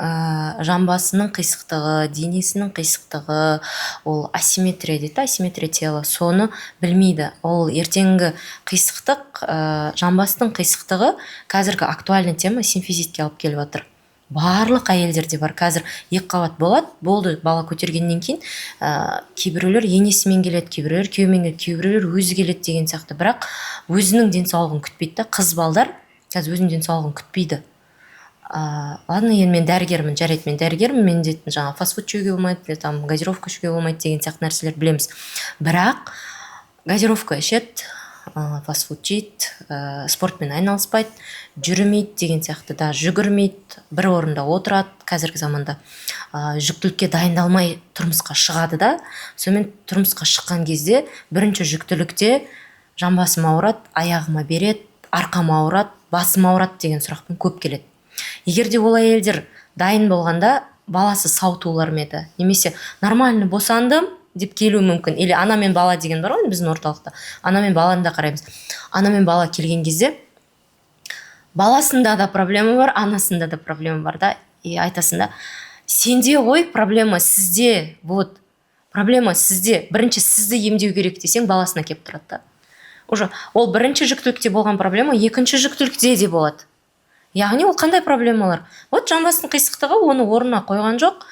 жамбасының қисықтығы, денесінің қисықтығы, ол асимметрия дейді, асимметрия тела, соны білмейді. Ол ертеңгі қисықтық, жамбастың қисықтығы қазіргі актуальный тема симфизитке алып келіп жатыр. Барлық әйелдерде бар. Қазір екі қабат болады, болды бала көтергеннен кейін кейбіреулер енесімен келеді, кейбіреулер күйеуімен келеді, кейбіреулер өзі келеді деген сияқты. Бірақ өзінің денсаулығын күтпейді да. Қыз балдар қазір өзінің денсаулығын күтпейді. Ладно, енді мен дәрігермін, жарайды, мен дәрігермін, мен дейтін жаңа фастфуд жеуге болмайды, там газировка ішуге болмайды деген сияқты нәрселер білеміз. Бірақ газировка ішеді, фастфуд жейді, спортпен айналыспайды, жүрмейді деген сияқты, да жүгірмейді, бір орында отырады. Қазіргі заманда жүктілікке дайындалмай тұрмысқа шығады да. Сонымен тұрмысқа шыққан кезде бірінші жүктілікте жамбасым ауырады, аяғыма береді, арқам ауырады, басым ауырады деген сұрақпен көп келеді. Егер де ол әйелдер дайын болғанда баласы сау туылар ма еді, немесе нормально босандым деп келуі мүмкін. Или ана мен бала деген бар ғой біздің орталықта. Ана мен баланы да қараймыз. Ана мен бала келген кезде баласында да проблема бар, анасында да проблема бар да. И айтасың да, сенде ғой проблема сізде, вот проблема сізде, бірінші сізді емдеу керек десең баласына келіп тұрады да. Уже ол бірінші жүктілікте болған проблема екінші жүктілікте де болады. Яғни ол қандай проблемалар? Вот жамбастың қисықтығы оны орнына қойған жоқ.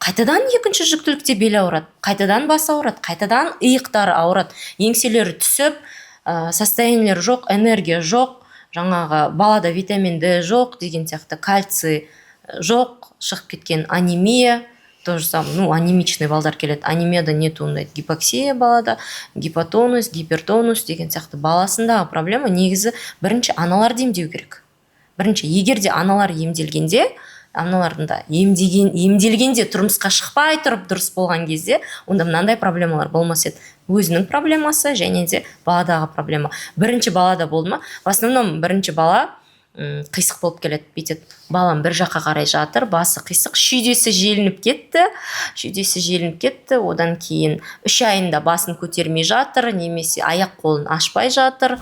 Қайтадан екінші жүктілікте бел ауырады, қайтадан бас ауырады, қайтадан иықтары ауырады, еңселері түсіп, состояниелері жоқ, энергия жоқ, жаңағы балада витамин D жоқ деген сияқты, кальций жоқ, шығып кеткен анемия, то же самое, анемичный балдар келеді, анемияда не туындайды, гипоксия балада, гипотонус, гипертонус деген сияқты. Баласындағы проблема негізі бірінші аналарды емдеу керек. Бірінші, егер де аналар емделгенде, аналардың емделгенде тұрмысқа шықпай тұрып дұрыс болған кезде, онда мынандай проблемалар болмас еді. Өзінің проблемасы және де баладағы проблема. Бірінші балада болды ма? В основном бірінші бала қисық болып келеді, бүйтеді. Балам бір жаққа қарай жатыр, басы қисық, шүйдесі желініп кетті, одан кейін 3 айында басын көтермей жатыр, немесе аяқ қолын ашпай жатыр,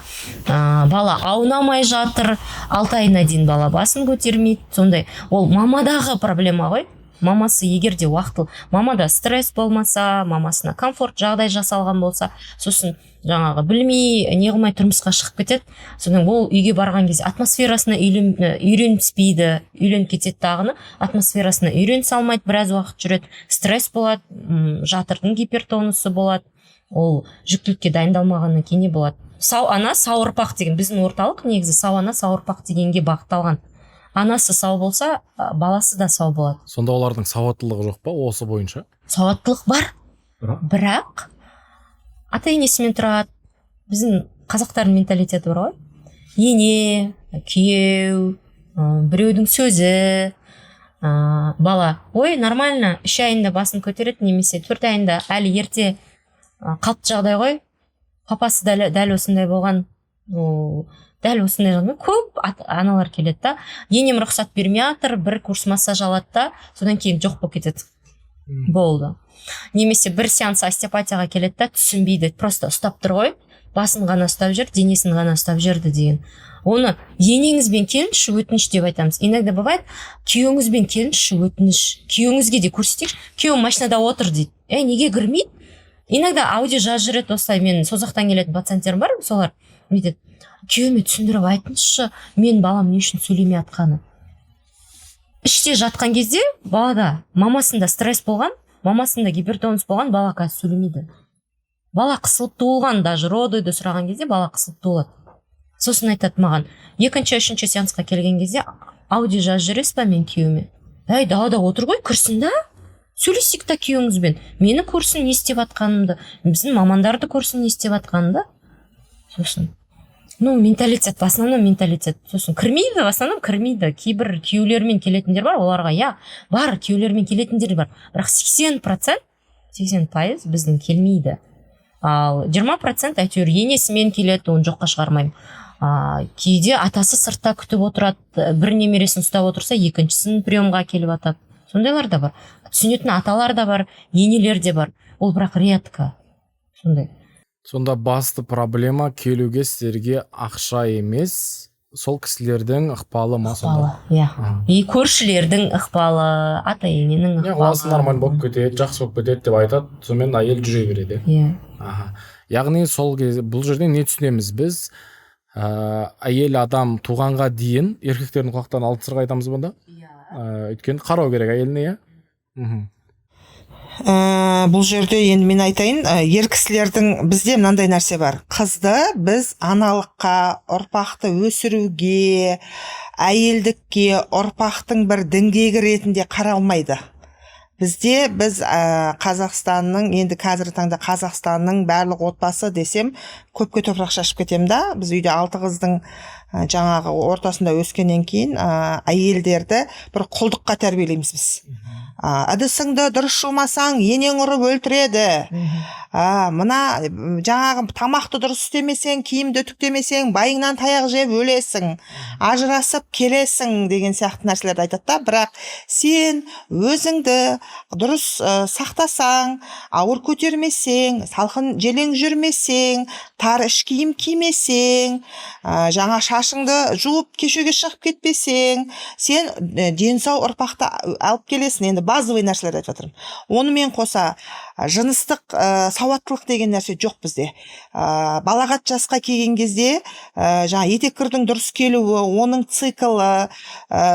бала аунамай жатыр, 6 айына дейін бала басын көтермейді. Сондай, ол мамадағы проблема ғой. Мамасы егер де уақытылы, мамада стресс болмаса, мамасына комфорт жағдай жасалған болса, сосын жаңағы білмей, не қылмай тұрмысқа шығып кетеді. Содан ол үйге барған кезде атмосферасына үйреніспейді, үйреніп кетеді тағыны, атмосферасына үйренісе алмайды, біраз уақыт жүреді, стресс болады, жатырдың гипертонусы болады, ол жүктілікке дайындалмағаннан кейін не болады. Сау ана, сау ұрпақ деген, біздің орталық негізі сау ана, сау ұрпақ дегенге бағытталған. Анасы сау болса, баласы да сау болады. Сонда олардың сауаттылығы жоқ па осы бойынша? Сауаттылық бар, бірақ ата-енесімен тұрады. Біздің қазақтардың менталитеті бар ғой. Ене, күйеу, біреудің сөзі, бала. Ой, нормально, 3 айында басын көтереді, немесе 4 айында әлі ерте қалыпты жағдай ғой. Папасы дәл осындай болған. Дәл осындай жағдай көп аналар келеді да. Енем рұқсат бермей жатыр, бір курс массаж алады да, содан кейін жоқ болып кетеді. Болды. Немесе бір сеанс остеопатияға келеді да, түсінбейді, просто ұстап тұр ғой, басын ғана ұстап жүр, денесін ғана ұстап жүрді деген. Оны енеңізбен келіңізші, өтініш деп айтамыз. Иногда бывает, күйеуіңізбен келіңізші, өтініш. Күйеуіңізге де көрсетейікші, күйеуім машинада отыр дейді. Неге кірмейді? Иногда аудио жазып жүреді, осылай мен созақтан келетін пациенттерім бар, солар бүйтеді. Күйеуіме түсіндіріп айтыңызшы, мен балам не үшін сөйлемей атқаны. Іште жатқан кезде балада мамасында стресс болған, мамасында гипертонус болған, бала қазір сөйлемейді. Бала қысылып туылған, даже родойды сұраған кезде бала қысылып туылады. Сосын айтады маған, 2-3 сеансқа келген кезде аудио жазып жүресіз ба мен күйеуіме? Далада отыр ғой, кірсін да. сөйлесейік та күйеуіңізбен, мені көрсін не істеп жатқанымды, біздің мамандарды көрсін не істеп жатқанымды. Сосын менталитет, в основном менталитет. Сосын кірмейді, в основном кірмейді. Кейбір күйеулермен келетіндер бар, оларға бар, күйеулермен келетіндер бар. Бірақ 80% біздің келмейді. Ал 20% әйтеуір енесімен келеді, оны жоққа шығармаймын. Кейде атасы сыртта күтіп отырады, бір немересін ұстап отырса, екіншісін приемға келіп атады. Сондайлар да бар. Түсінетін аталар да бар, енелер де бар. Ол бірақ редко. Сондай. Сонда басты проблема келуге сіздерге ақша емес, сол кісілердің ықпалы ма сонда? Ықпалы, и көршілердің ықпалы, ата-ененің ықпалы. Оласы нормаль болып кетеді, жақсы болып кетеді деп айтады, сонымен әйел жүре береді. Яғни сол кезде бұл жерде не түсінеміз біз? Әйел адам туғанға дейін еркектердің құлақтарын алып тастарға айтамыз бұнда? Өйткені қарау керек әйеліне, бұл жерде енді мен айтайын, ер кісілердің бізде мынандай нәрсе бар. Қызды біз аналыққа, ұрпақты өсіруге, әйелдікке, ұрпақтың бір діңгегі ретінде қаралмайды. Бізде біз Қазақстанның, енді қазіргі таңда Қазақстанның барлық отбасы десем, көпке топырақ шашып кетем да. Біз үйде 6 қыздың жаңағы ортасында өскеннен кейін әйелдерді бір құлдыққа тәрбиелейміз біз. Ыдысыңды дұрыс жумасаң енең ұрып өлтіреді. Мына жаңағы тамақты дұрыс істемесең, киімді үтіктемесең, байыңнан таяқ жеп өлесің, ажырасып келесің деген сияқты нәрселерді айтады да. Бірақ сен өзіңді дұрыс сақтасаң, ауыр көтермесең, салқын желең жүрмесең, тар іш киім кимесең, жаңа шашыңды жуып кешеге шығып кетпесең, сен денсау ұрпақты алып келесің. Енді базовый нәрселерді айтып жатырмын. Онымен қоса жыныстық сауаттылық деген нәрсе жоқ бізде. Балағат жасқа келген кезде жаңа етек-кірдің дұрыс келуі, оның циклы,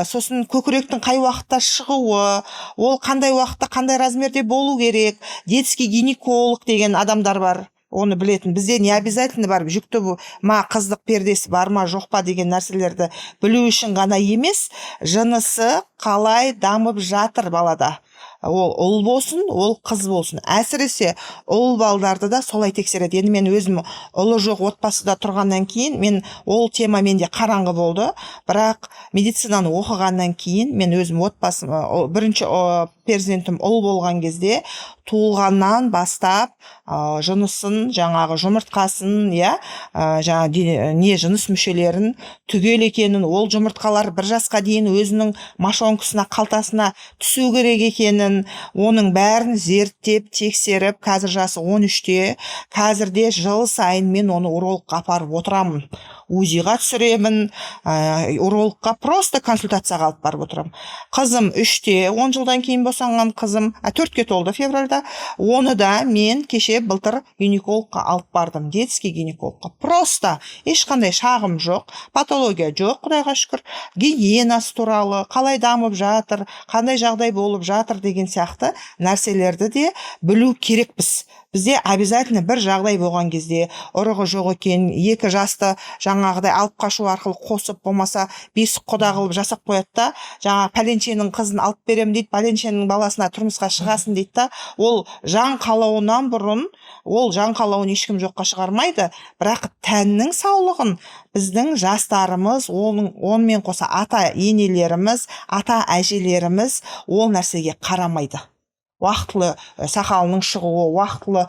сосын көкіректің қай уақытта шығуы, ол қандай уақытта қандай размерде болу керек, детский гинеколог деген адамдар бар. Оны білетін. Бізде не обязательно бар, жүкті ма қыздық пердесі бар ма жоқ па деген нәрселерді білу үшін ғана емес, жынысы қалай дамып жатыр балада. Ол ұл болсын, ол қыз болсын. Әсіресе ұл балдарды да солай тексереді. Енді мен өзім ұлы жоқ отбасыда тұрғаннан кейін, мен ол тема менде қараңғы болды. Бірақ медицинаны оқығаннан кейін, мен өзім отбасым, бірінші перзентім ұл болған кезде, туылғаннан бастап жынысын, жаңағы жұмыртқасын, не жыныс мүшелерін түгел екенін, ол жұмыртқалар 1 жасқа дейін өзінің мошонкасына, қалтасына түсу керек екенін, оның бәрін зерттеп, тексеріп, қазір жасы 13-те, қазірде жыл сайын мен оны урологқа апарып отырамын. УЗИға түсіремін, урологқа просто консультацияға алып барып отырамын. Қызым 3-те, 10 жылдан кейін босанған қызым, 4-ке толды февральда. Оны да мен кеше былтыр гинекологқа алып бардым, детский гинекологқа. Просто ешқандай шағым жоқ, патология жоқ, құдайға шүкір. Гигиенасы туралы, қалай дамып жатыр, қандай жағдай болып жатыр деген сияқты нәрселерді де білу керекпіз. Бізде обязательно бір жағдай болған кезде, ұрығы жоқ екен, 2 жасты жаңағыдай алып қашу арқылы қосып, болмаса 5 құда қылып жасап қояды да, жаңа пәленшенің қызын алып берем дейді, пәленшенің баласына тұрмысқа шығасын дейді да, ол жан қалауынан бұрын, ол жан қалауын ешкім жоққа шығармайды, бірақ тәннің саулығын біздің жастарымыз, онымен қоса ата енелеріміз, ата әжелеріміз ол нәрсеге қарамайды. Уақытлы сақалының шығуы, уақытлы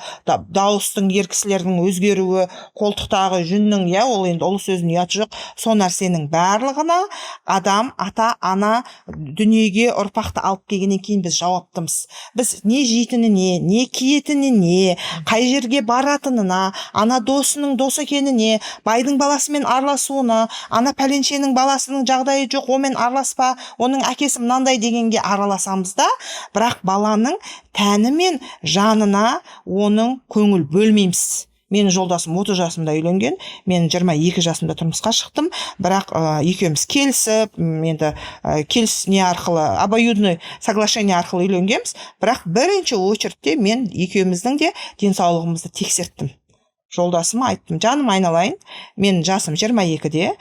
дауыстың, ер кісілердің өзгеруі, қолтықтағы жүннің, ол енді ұлы сөздің ұяты жоқ, сол нәрсенің барлығына адам, ата, ана дүниеге ұрпақты алып келгеннен кейін біз жауаптымыз. Біз не жейтініне, не киетініне, қай жерге баратынына, ана досының досы екеніне, байдың баласымен араласуына, ана пәленшенің баласының жағдайы жоқ, онымен араласпа, оның әкесі мынандай дегенге араласамыз да, бірақ баланың тәні мен жанына оның көңіл бөлмейміз. Мен жолдасым 30 жасымда үйленген, мен 22 жасымда тұрмысқа шықтым, бірақ екеуміз келісіп, енді келісіне арқылы, обоюдный соглашение арқылы үйленгенбіз, бірақ бірінші очередте мен екеуміздің де денсаулығымызды тексерттім. жолдасыма айттым, жаным айналайын, мен жасым 22-де,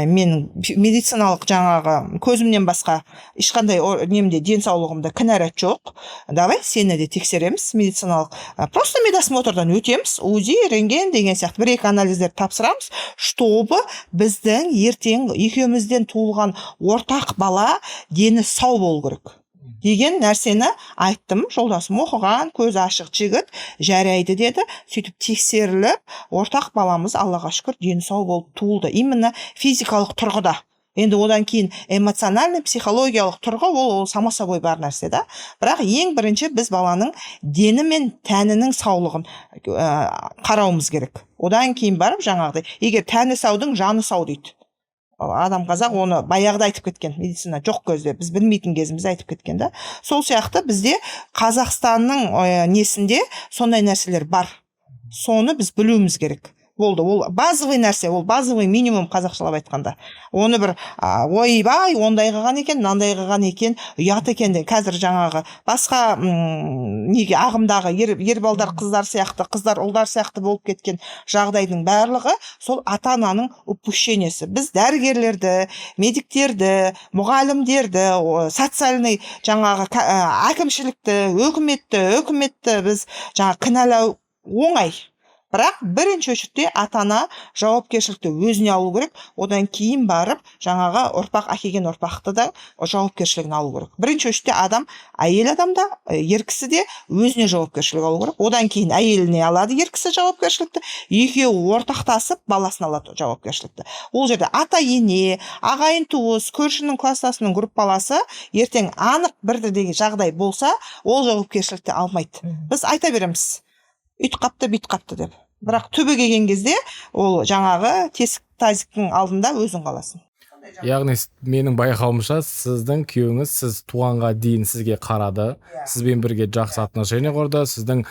мен медициналық жаңағы көзімнен басқа ешқандай немде денсаулығымда кінәрат жоқ, давай сені де тексереміз, медициналық просто медосмотрдан өтеміз, УЗИ, рентген деген сияқты 1-2 анализдер тапсырамыз, чтобы біздің ертең екеумізден туылған ортақ бала дені сау болу керек деген нәрсені айттым. Жолдасым оқыған, көзі ашық жігіт, жарайды деді. Сөйтіп тексеріліп, ортақ баламыз Аллаға шүкір дені сау болып туылды. Именно физикалық тұрғыда. Енді одан кейін эмоциональный, психологиялық тұрғы ол сама собой бар нәрсе да. Бірақ ең бірінші біз баланың дені мен тәнінің саулығын қарауымыз керек. Одан кейін барып жаңағыдай, егер тәні саудың жаны сау дейді. Адам қазақ оны баяғыда айтып кеткен, медицина жоқ көзде, біз білмейтін кезімізде айтып кеткен да. Сол сияқты бізде Қазақстанның несінде сондай нәрселер бар. Соны біз білуіміз керек. Болды, ол базовый нәрсе, ол базовый минимум қазақшалап айтқанда. Оны бір ойбай, ондай қылған екен, мынандай қылған екен, ұят екен де. Қазір жаңағы басқа неге ағымдағы ер балдар қыздар сияқты, қыздар ұлдар сияқты болып кеткен жағдайдың барлығы сол ата-ананың упущениесі. Біз дәрігерлерді, медиктерді, мұғалімдерді, социальный жаңағы әкімшілікті, үкіметті біз жаңағы кінәлау оңай. Бірақ бірінші очередте ата-ана жауапкершілікті өзіне алу керек, одан кейін барып жаңағы ұрпақ әкелген ұрпақты да жауапкершілігін алу керек. Бірінші очередте әйел адамда, ер кісі де өзіне жауапкершілік алу керек. Одан кейін әйеліне алады ер кісі жауапкершілікті, екеуі ортақтасып баласына алады жауапкершілікті. Ол жерде ата-ене, ағайын туыс, көршінің кластасының группаласы ертең анық бірдей жағдай болса, ол жауапкершілікті алмайды. Біз айта береміз. Үйт қапты, бүйт қапты деп. Бірақ түбі келген кезде ол жаңағы тесік тазиктің алдында өзің қаласың. Яғни менің байқауымша сіздің күйеуіңіз сіз туғанға дейін сізге қарады, сізбен бірге жақсы отношения құрды, сіздің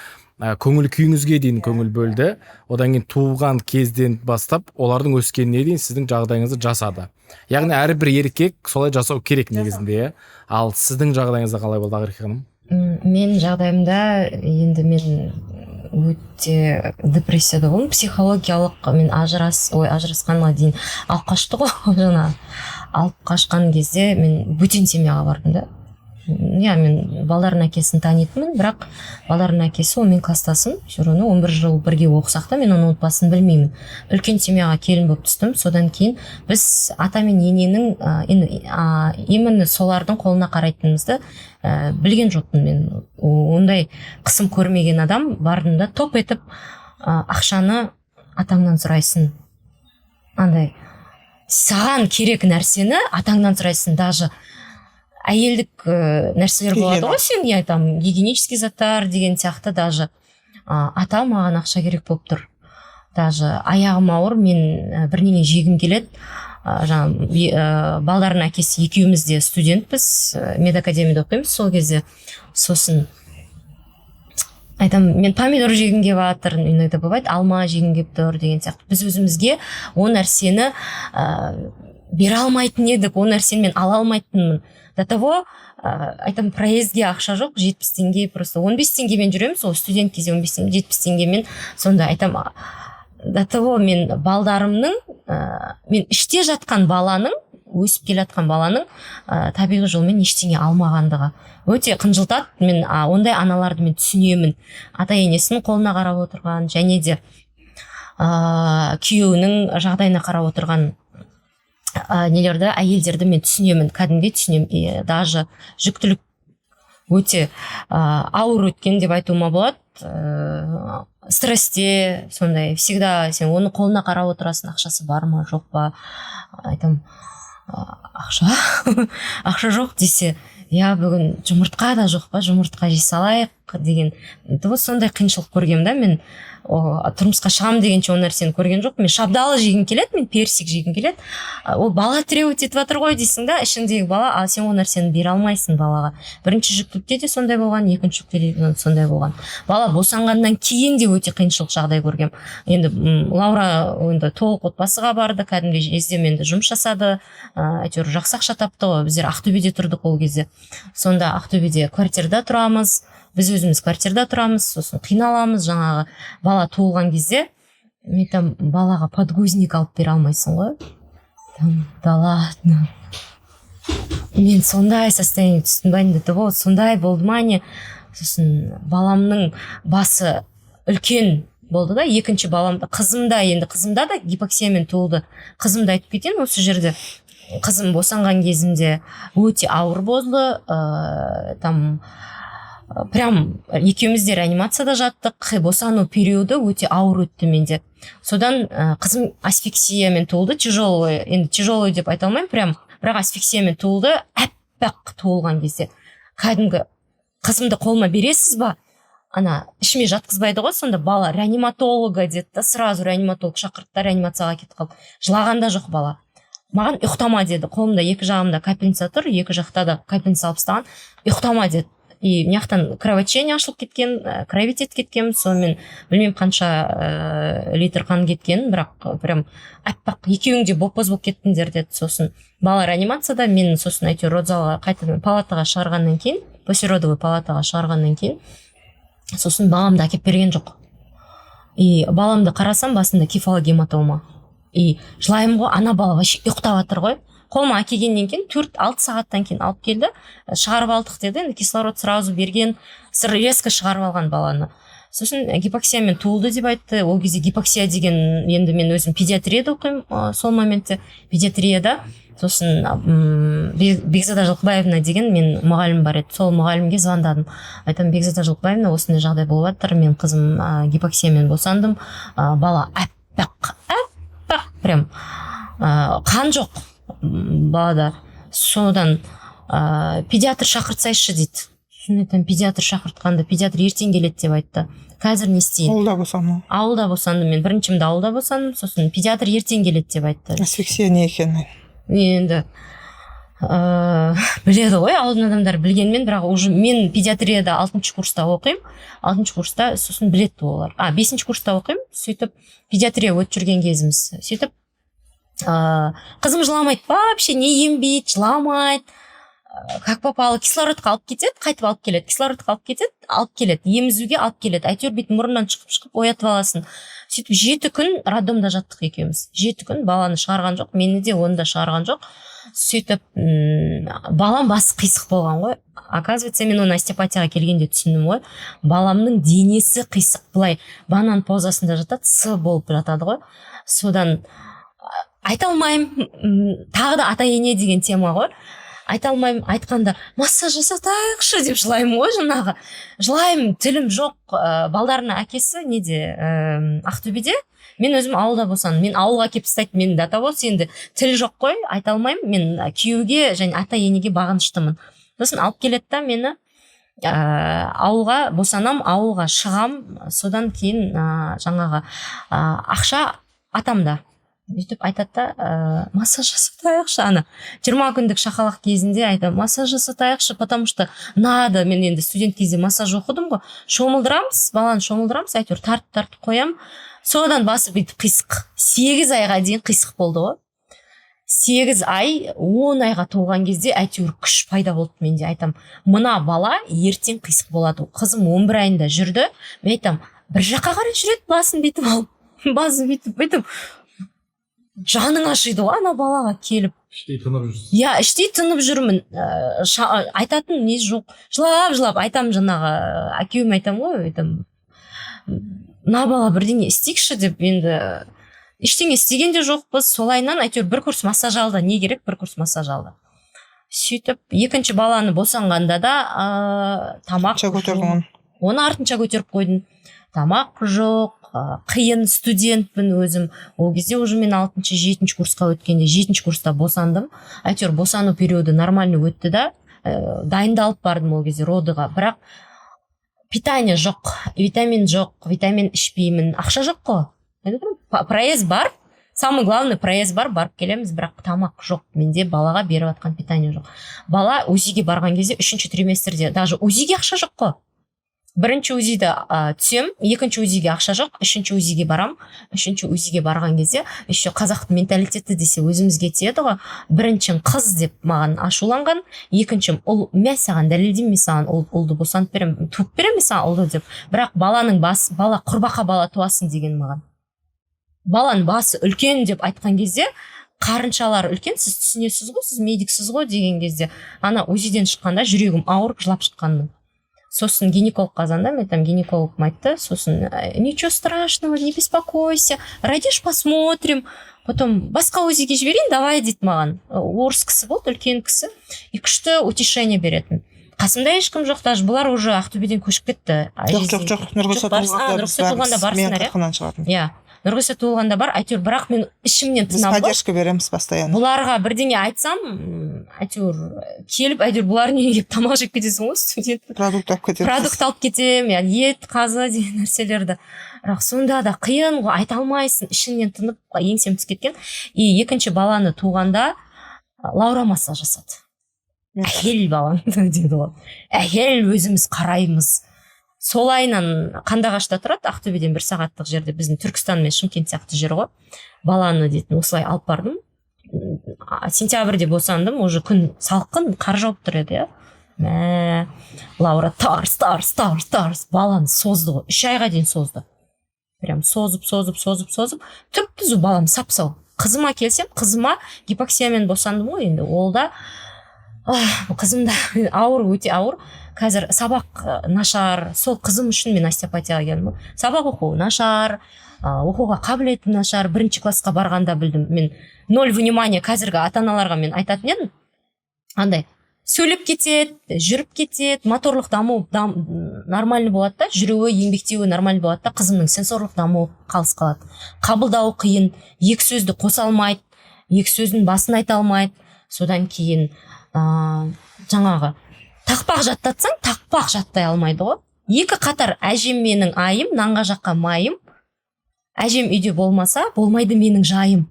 көңіл күйіңізге дейін көңіл бөлді, одан кейін туған кезден бастап олардың өскеніне дейін сіздің жағдайыңызды жасады. Яғни әрбір еркек солай жасау керек негізінде. Ал сіздің жағдайыңызда қалай болды, Ақерке ханым? Мен жағдайымда енді мен өте депрессияда болдым, психологиялық мен ажырасқанға дейін алып қашты ғой, жаңа алып қашқан кезде мен бөтен семьяға бардым да. Мен балдардың әкесін танитынмын, бірақ балдардың әкесі мен кластасым, жүріні 11 жыл бірге оқысақ та мен оның отбасын білмеймін. Үлкен семьяға келін болып түстім. Содан кейін біз ата мен ененің именно солардың қолына қарайтынымызды білген жоқпын мен. Ондай қысым көрмеген адам бардым да, топ етіп ақшаны атаңнан сұрайсың. Андай саған керек нәрсені атаңнан сұрайсың, даже әйелдік нәрселер болады ғой, сен айтам, гигиенический заттар деген сияқты, даже ата маған ақша керек болып тұр. Даже аяғым ауыр, мен бірнеге жегім келеді. Балдардың әкесі екеуміз де студентпіз, медакадемияда оқимыз сол кезде. Сосын айтам, мен помидор жегім келіп жатыр, иногда бывает, алма жегім келіп тұр деген сияқты. Біз өзімізге о нәрсені бере алмайтын едік, о нәрсені мен ала алмайтынмын. До того, айтам, проездге ақша жоқ, 70 теңге, просто 15 теңгемен жүреміз, ол студент кезде 15 теңге, 70 теңгемен, сонда айтам, до того мен балдарымның, мен іште жатқан баланың, өсіп келе жатқан баланың табиғи жолмен ештеңе алмағандығы өте қынжылтады. Мен ондай аналарды мен түсінемін. Ата-енесінің қолына қарап отырған, және де күйеуінің жағдайына қарап отырған нелерді, әйелдерді мен түсінемін, кәдімгідей түсінемін. Даже жүктілік өте ауыр өткен деп айтуыма болады. Стрессте сондай, всегда сен оны қолына қарап отырасың, ақшасы бар ма, жоқ па. Айтам, ақша жоқ десе, бүгін жұмыртқа да жоқ па, жұмыртқа жей салайық деген. Сондай қиыншылық көргем да, мен тұрмысқа шығам дегенше ол нәрсені көрген жоқ. Мен шабдалы жегім келеді, мен персик жегім келеді. Ол бала требовать етіп жатыр ғой дейсің да, ішіндегі бала, сен ол нәрсені бере алмайсың балаға. Бірінші жүктілікте де сондай болған, екінші жүктілікте де сондай болған. Бала босанғаннан кейін де өте қиыншылық жағдай көргем. Енді Лаура енді толық отбасыға барды, кәдімгі жездеменді жұмыс жасады, әйтеуір жақсы ақша тапты ғой. Біздер Ақтөбеде тұрдық ол кезде. Сонда Ақтөбеде квартирада тұрамыз. Біз өзіміз квартирада тұрамыз, сосын қиналамыз, жаңағы бала туылған кезде мен айтамын, балаға подгузник алып бере алмайсың ғой. Да ладно. Мен сондай состояние түсінбайын деді, вот сондай болды ма не. Сосын баламның басы үлкен болды да, екінші баламда, қызымда да гипоксиямен туылды. Қызымды айтып кетейін осы жерде. Қызым босанған кезімде өте ауыр болды. Там прям екеуміз де реанимацияда жаттық. Босану периоды өте ауыр өтті менде. Содан қызым асфиксиямен туылды, тяжелый, енді тяжелый деп айта алмаймын, прям, бірақ асфиксиямен туылды, әппақ туылған кезде. Кәдімгі қызымды қолыма бересіз ба? Ана ішіме жатқызбайды ғой, сонда бала реаниматолога деді да, сразу реаниматолог шақырды да, реанимацияға кетіп қалды. Жылағанда жоқ бала. Маған ұйықтама деді. Қолымда екі жағымда капельница тұр, екі жақта да капельница алып тастаған. Ұйықтама деді. И мынаяқтан кровотечение ашылып кеткен, кровитет кеткен, сонымен білмеймін қанша литр қан кеткен, бірақ прям аппақ, екеуің де боп-боз болып кеттіңдер деді. Сосын бала реанимацияда, мен сосын әйтеуір родзалға қайтадан палатаға шығарғаннан кейін, послеродовый палатаға шығарғаннан кейін, сосын баламды әкеп берген жоқ. И баламды қарасам, басында кефалогематома. И жылаймын ғой, ана бала вообще ұйықтап жатыр ғой. Қолыма әкелгеннен кейін 4-6 сағаттан кейін алып келді, шығарып алдық деді. Енді кислород сразу берген, резко шығарып алған баланы. Сосын гипоксиямен туылды деп айтты. Ол кезде гипоксия деген, енді мен өзім педиатрияда оқимын сол моментте, педиатрияда. Сосын Бекзада Жылқыбаевна деген мен мұғалім бар еді. Сол мұғалімге звондадым. Айтам, Бекзада Жылқыбаевна, осындай жағдай болып жатыр. Мен қызым гипоксиямен босандым. Бала аппақ, прям қан жоқ балада. Содан педиатр шақыртсайшы дейді. Сосын педиатр шақыртқанда педиатр ертең келеді деп айтты. Қазір не істейін? Ауылда босандым. Ауылда босандым мен. Біріншімді ауылда босандым, сосын педиатр ертең келеді деп айтты. Асфиксия не екенін. Енді біледі ғой, ауылдың адамдар білгенмен, бірақ уже мен педиатрияда 6-шы курста оқимын. 6-шы курста сосын біледі олар. 5-шы курста оқимын. Сөйтіп педиатрия өтіп жүрген кезіміз. Сөйтіп қызым жыламайды, вообще не ембейді, жыламайды. Как попало, кислородқа алып кетеді, қайтып алып келеді. Кислородқа алып кетеді, алып келеді. Емізуге алып келеді. Әйтеуір бүйтіп мұрнынан шығып оятып аласын. Сөйтіп 7 күн роддомда жаттық екеуміз. 7 күн баланы шығарған жоқ, мені де оны да шығарған жоқ. Сөйтіп балам басы қисық болған ғой. Оказывается, мен оны остеопатияға келгенде түсіндім ғой. Баламның денесі қисық, былай банан позасында жатады, с болып жатады ғой. Содан айта алмаймын, тағы да ата-ене деген тема ғой. Айта алмаймын, айтқанда массаж жасатайықшы деп жылаймын ғой, жаңағы. Жылаймын, тілім жоқ. Балдарына әкесі неде, Ақтөбеде. Мен өзім ауылда босандым. Мен ауылға кеп тастайды, мен датавоз, енді тіл жоқ қой, айта алмаймын. Мен күйеуге және ата-енеге бағыныштымын. Сосын алып келеді да мені ауылға босанам, ауылға шығам. Содан кейін жаңағы ақша атамда. Өйтіп айтады да, массаж жасатайықшы, ана 20 күндік шақалақ кезінде айтам, массаж жасатайықшы, потому что надо. Мен енді студент кезде массаж оқыдым ғой. Шомылдырамыз, баланы шомылдырамыз, әйтеуір тартып қоям. Содан басы бүйтіп қисық. 8 айға дейін қисық болды ғой. 8 ай, 10 айға толған кезде әйтеуір күш пайда болды менде. Айтам, мына бала ертең қисық болады. Қызым 11 айында жүрді. Мен айтам, бір жаққа қарай жүреді, басын бүйтіп алып, басын бүйтіп жаның ашиды ғой ана балаға келіп. Іштей тынып жүрсіз. Иә, іштей тынып жүрмін. Айтатын не жоқ. Жылап айтам, жаңағы әкеуім айтам ғой, айтам, мына бала бірдеңе істейікші деп. Енді ештеңе істеген де жоқпыз. Солайынан әйтеуір бір курс массаж алды. Не керек, бір курс массаж алды. Сөйтіп екінші баланы босанғанда да тамақ көтерген. Оны артынша көтеріп қойдым. Тамақ жоқ. Қиын студентпін өзім. Ол кезде уже мен 6-7 курсқа өткенде, 7 курста босандым. Әйтеуір босану периоды нормально өтті да, дайындалып бардым ол кезде родыға. Бірақ питание жоқ, витамин жоқ, витамин ішпеймін. Ақша жоқ қой. Проезд бар. Самый главный проезд бар, барып келеміз, бірақ тамақ жоқ. Менде балаға беріп атқан питание жоқ. Бала УЗИге барған кезде 3-ші триместрде, даже УЗИге ақша жоқ қой. Бірінші УЗИді түсем, екінші УЗИге ақша жоқ, үшінші УЗИге барам. Үшінші УЗИге барған кезде, еще қазақтың менталитеті десе өзімізге тиеді ғой. Біріншім қыз деп маған ашуланған, екіншім ұл, мен саған дәлелдеймін, саған ұлды босанып берем, туып берем саған ұлды деп. Бірақ бала құрбақа бала туасын деген маған. баланың басы үлкен деп айтқан кезде қарыншалары үлкен, сіз түсінесіз ғой, сіз медиксіз ғой деген кезде ана УЗИден шыққанда жүрегім ауырып жылап шыққанмын. Сосын гинекологқа звондадым, мен там гинеколог айтты, сосын ничего страшного, не беспокойся, родишь, посмотрим. Потом басқа УЗИге жіберейін, давай дейді маған. Орыс кісі болды, үлкен кісі, и күшті утешение беретін. Қасымда ешкім жоқ, даже бұлар уже Ақтөбеден көшіп кетті. Жоқ, Нұрғиса туылғанда барсыңдар, иә. Нұрғиса туылғанда бар, әйтеуір, бірақ мен ішімнен тынам. Біз поддержка береміз постоянно. Бұларға бірдеңе айтсам, әйтеуір келіп, әйтеуір бұлардың үйіне келіп тамақ жеп кетесің ғой, студент. Продукт алып кетемін, ет, қазы деген нәрселерді. Бірақ сонда да қиын ғой, айта алмайсың, ішіңнен тынып, еңсем түсіп кеткен. И екінші баланы туғанда Лаура массаж жасады. Әйел баланы деді ол. Әйел өзіміз қараймыз. Сол айынан Қандыағашта тұрады, Ақтөбеден 1 сағаттық жерде, біздің Түркістан мен Шымкент сияқты жер ғой. Баланы дейтін осылай алып бардым. Сентябрьде босандым, уже күн салқын, қар жауып тұр еді, иә. Лаура тарс, баланы созды ғой, 3 айға дейін созды. Прям созып, түп-түзу балам сап-сау. Қызыма келсем, қызыма гипоксиямен босандым ғой, енді ол да қызымда ауыр, өте ауыр. Қазір сабақ нашар, сол қызым үшін мен остеопатияға келдім. Сабақ оқу нашар, оқуға қабілетім нашар. 1 классқа барғанда білдім. Мен 0 внимания қазіргі ата-аналарға мен айтатын едім. Андай, сөйлеп кетеді, жүріп кетеді, моторлық даму нормальный болады да, жүруі, еңбектеуі нормальный болады да, қызымның сенсорлық дамуы қалыс қалады. Қабылдауы қиын, 2 сөзді қоса алмайды, 2 сөздің басын айта алмайды. Содан кейін жаңағы тақпақ жаттатсаң, тақпақ жаттай алмайды ғой. 2 қатар әжем менің айым, нанға жаққа майым. Әжем үйде болмаса, болмайды менің жайым.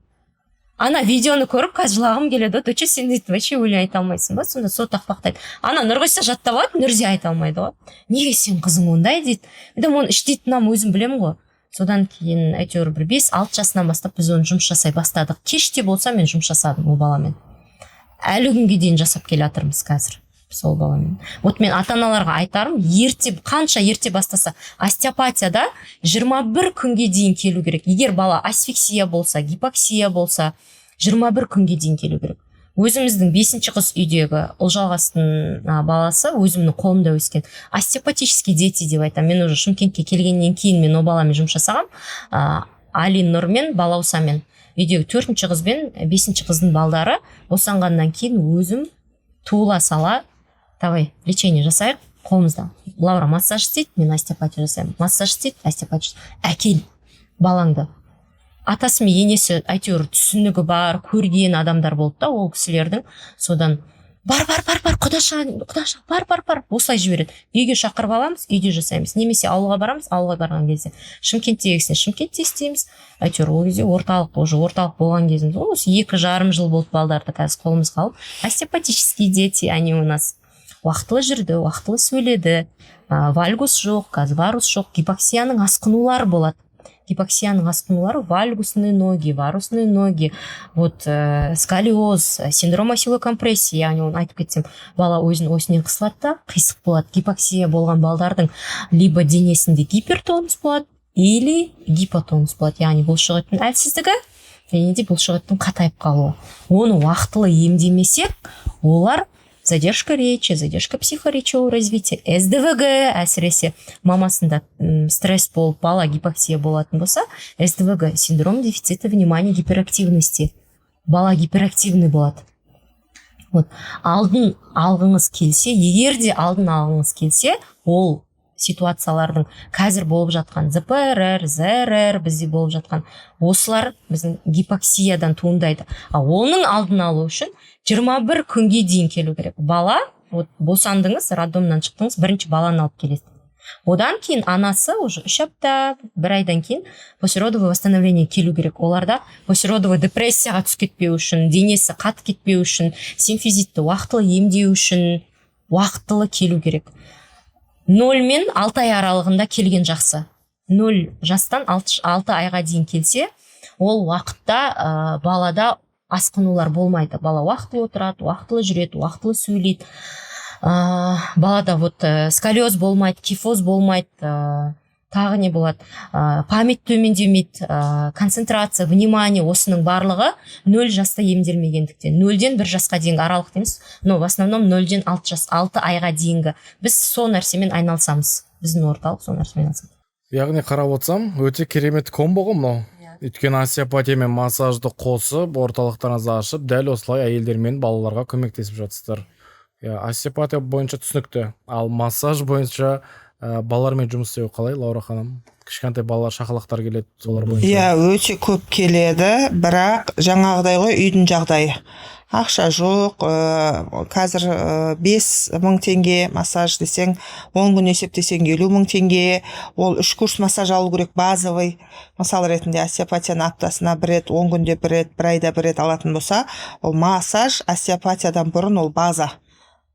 Ана видеоны көріп, қазір жылағым келеді. Доча, сен дейді, вообще өлі айта алмайсың ба? Сонда сол тақпақтайды. Ана Нұрғиса жаттап алады, Нұрзе айта алмайды ғой. Неге сен қызың ондай дейді. Мен оны іштейтінім өзім білемін ғой. Содан кейін әйтеуір 5-6 жасынан бастап біз оны жұмыс жасай бастадық. Кеште болса мен жұмыс жасадым ол баламен. Әлі күнге дейін жасап келе жатырмыз қазір сол баламен. Вот мен ата-аналарға айтарым, қанша ерте бастаса, остеопатияда 21 күнге дейін келу керек. Егер бала асфиксия болса, гипоксия болса, 21 күнге дейін келу керек. Өзіміздің 5-ші қыз үйдегі Ұлжалғастың баласы өзімнің қолымда өскен. Остеопатические дети деп айтам. Мен уже Шымкентке келгеннен кейін мен о баламен жұмыс жасағам. Али Нұрмен, Балаусамен. Үйдегі 4-ші қыз бен 5-ші қыздың балдары босанғаннан кейін өзім туыла сала, давай лечение жасайық қолымызда. Лаура массаж істейді, мен остеопатия жасаймын. Массаж істейді, остеопатия жасаймын. Әкел балаңды. Атасы мен енесі әйтеуір түсінігі бар, көрген адамдар болды да, ол кісілердің. Содан бар, құдаша, бар, осылай жібереді. Үйге шақырып аламыз, үйде жасаймыз. Немесе ауылға барамыз, ауылға барған кезде. Шымкенттегісіне Шымкентте істейміз. Әйтеуір ол кезде орталық болған кезіміз. Осы 2,5 жыл болды балдарды қазір қолымызға алып. Остеопатические дети, они у нас уақытылы жүрді, уақытылы сөйледі. Вальгус жоқ, варус жоқ, гипоксияның асқынулары болады. Гипоксияның асқынулары вальгусные ноги, варусные ноги, вот сколиоз, синдром осевой компрессии, яғни оны айтып кетсем, бала өзін осінен қысылады да, қисық болады. Гипоксия болған балдардың либо денесінде гипертонус болады, или гипотонус болады, яғни бұлшықеттің әлсіздігі, және де бұлшықеттің қатайып қалуы. Оны уақытылы емдемесек, олар задержка речи, задержка психоречевого развития, СДВГ, әсіресе мамасында стресс болып, бала гипоксия болатын болса, СДВГ, синдром дефицита внимания гиперактивности. Бала гиперактивный болады. Вот. Алдын алғыңыз келсе, егер де алдын алғыңыз келсе, ол ситуациялардың қазір болып жатқан ЗПРР, ЗРР бізде болып жатқан осылар біздің гипоксиядан туындайды. Оның алдын алу үшін 21 күнге дейін келу керек. Бала, вот босандыңыз, роддомнан шықтыңыз, бірінші баланы алып келесіз. Одан кейін анасы уже 3 апта, 1 айдан кейін послеродовое восстановление келу керек. Оларда послеродовое депрессияға түсіп кетпеу үшін, денесі қатып кетпеу үшін, симфизитті уақытылы емдеу үшін уақытылы келу керек. 0 мен 6 ай аралығында келген жақсы. 0 жастан 6 айға дейін келсе, ол уақытта балада асқынулар болмайды. Бала уақытылы отырады, уақытылы жүреді, уақытылы сөйлейді. Балада вот сколиоз болмайды, кифоз болмайды, тағы не болады, память төмендемейді, концентрация, внимание, осының барлығы 0 жаста емделмегендіктен. 0-ден 1 жасқа дейінгі аралық дейміз, но в основном 0-ден 6 айға дейінгі біз сол нәрсемен айналысамыз. Біздің орталық сол нәрсемен айналысады. Яғни қарап отырсам, өте керемет комбо ғой мынау. Өйткені остеопатия мен массажды қосып, орталықтарыңызды ашып, дәл осылай әйелдер мен балаларға көмектесіп жатсыздар. Остеопатия бойынша түсінікті, ал массаж бойынша балалармен жұмыс істеу қалай, Лаура ханым? Кішкентай балалар, шақалақтар келеді, солар бойынша. Өте көп келеді, бірақ жаңағыдай ғой үйдің жағдайы. Ақша жоқ, қазір 5.000 теңге массаж десең, 10 күн есептесең 50.000 теңге, ол 3 курс массаж алу керек, базовый. Мысалы ретінде остеопатияны аптасына 1 рет, 10 күнде 1 рет, 1 айда 1 рет алатын болса, ол массаж остеопатиядан бұрын ол база.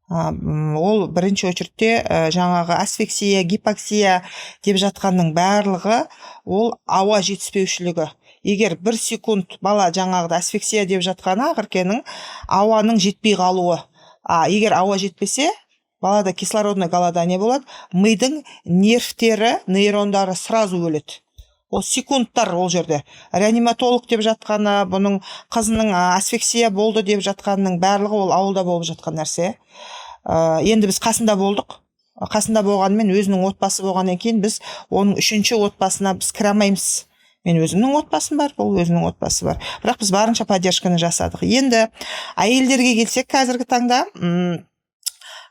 Ол бірінші очередте жаңағы асфиксия, гипоксия деп жатқанның барлығы ол ауа жетіспеушілігі. Егер 1 секунд бала жаңағыда асфиксия деп жатқаны ақыркенің ауаның жетпей қалуы. Егер ауа жетпесе, балада кислородный голодание болады, мидың нервтері, нейрондары сразу өледі. Ол секундтар ол жерде. Реаниматолог деп жатқаны, бұның қызының асфиксия болды деп жатқанның барлығы ол ауылда болып жатқан нәрсе. Енді біз қасында болдық. Қасында болғанымен өзінің отбасы болғаннан кейін біз оның 3-ші отбасына біз кірамаймыз. Мен өзімнің отбасым бар, бұл өзінің отбасы бар. Бірақ біз барынша поддержканы жасадық. Енді әйелдерге келсек, қазіргі таңда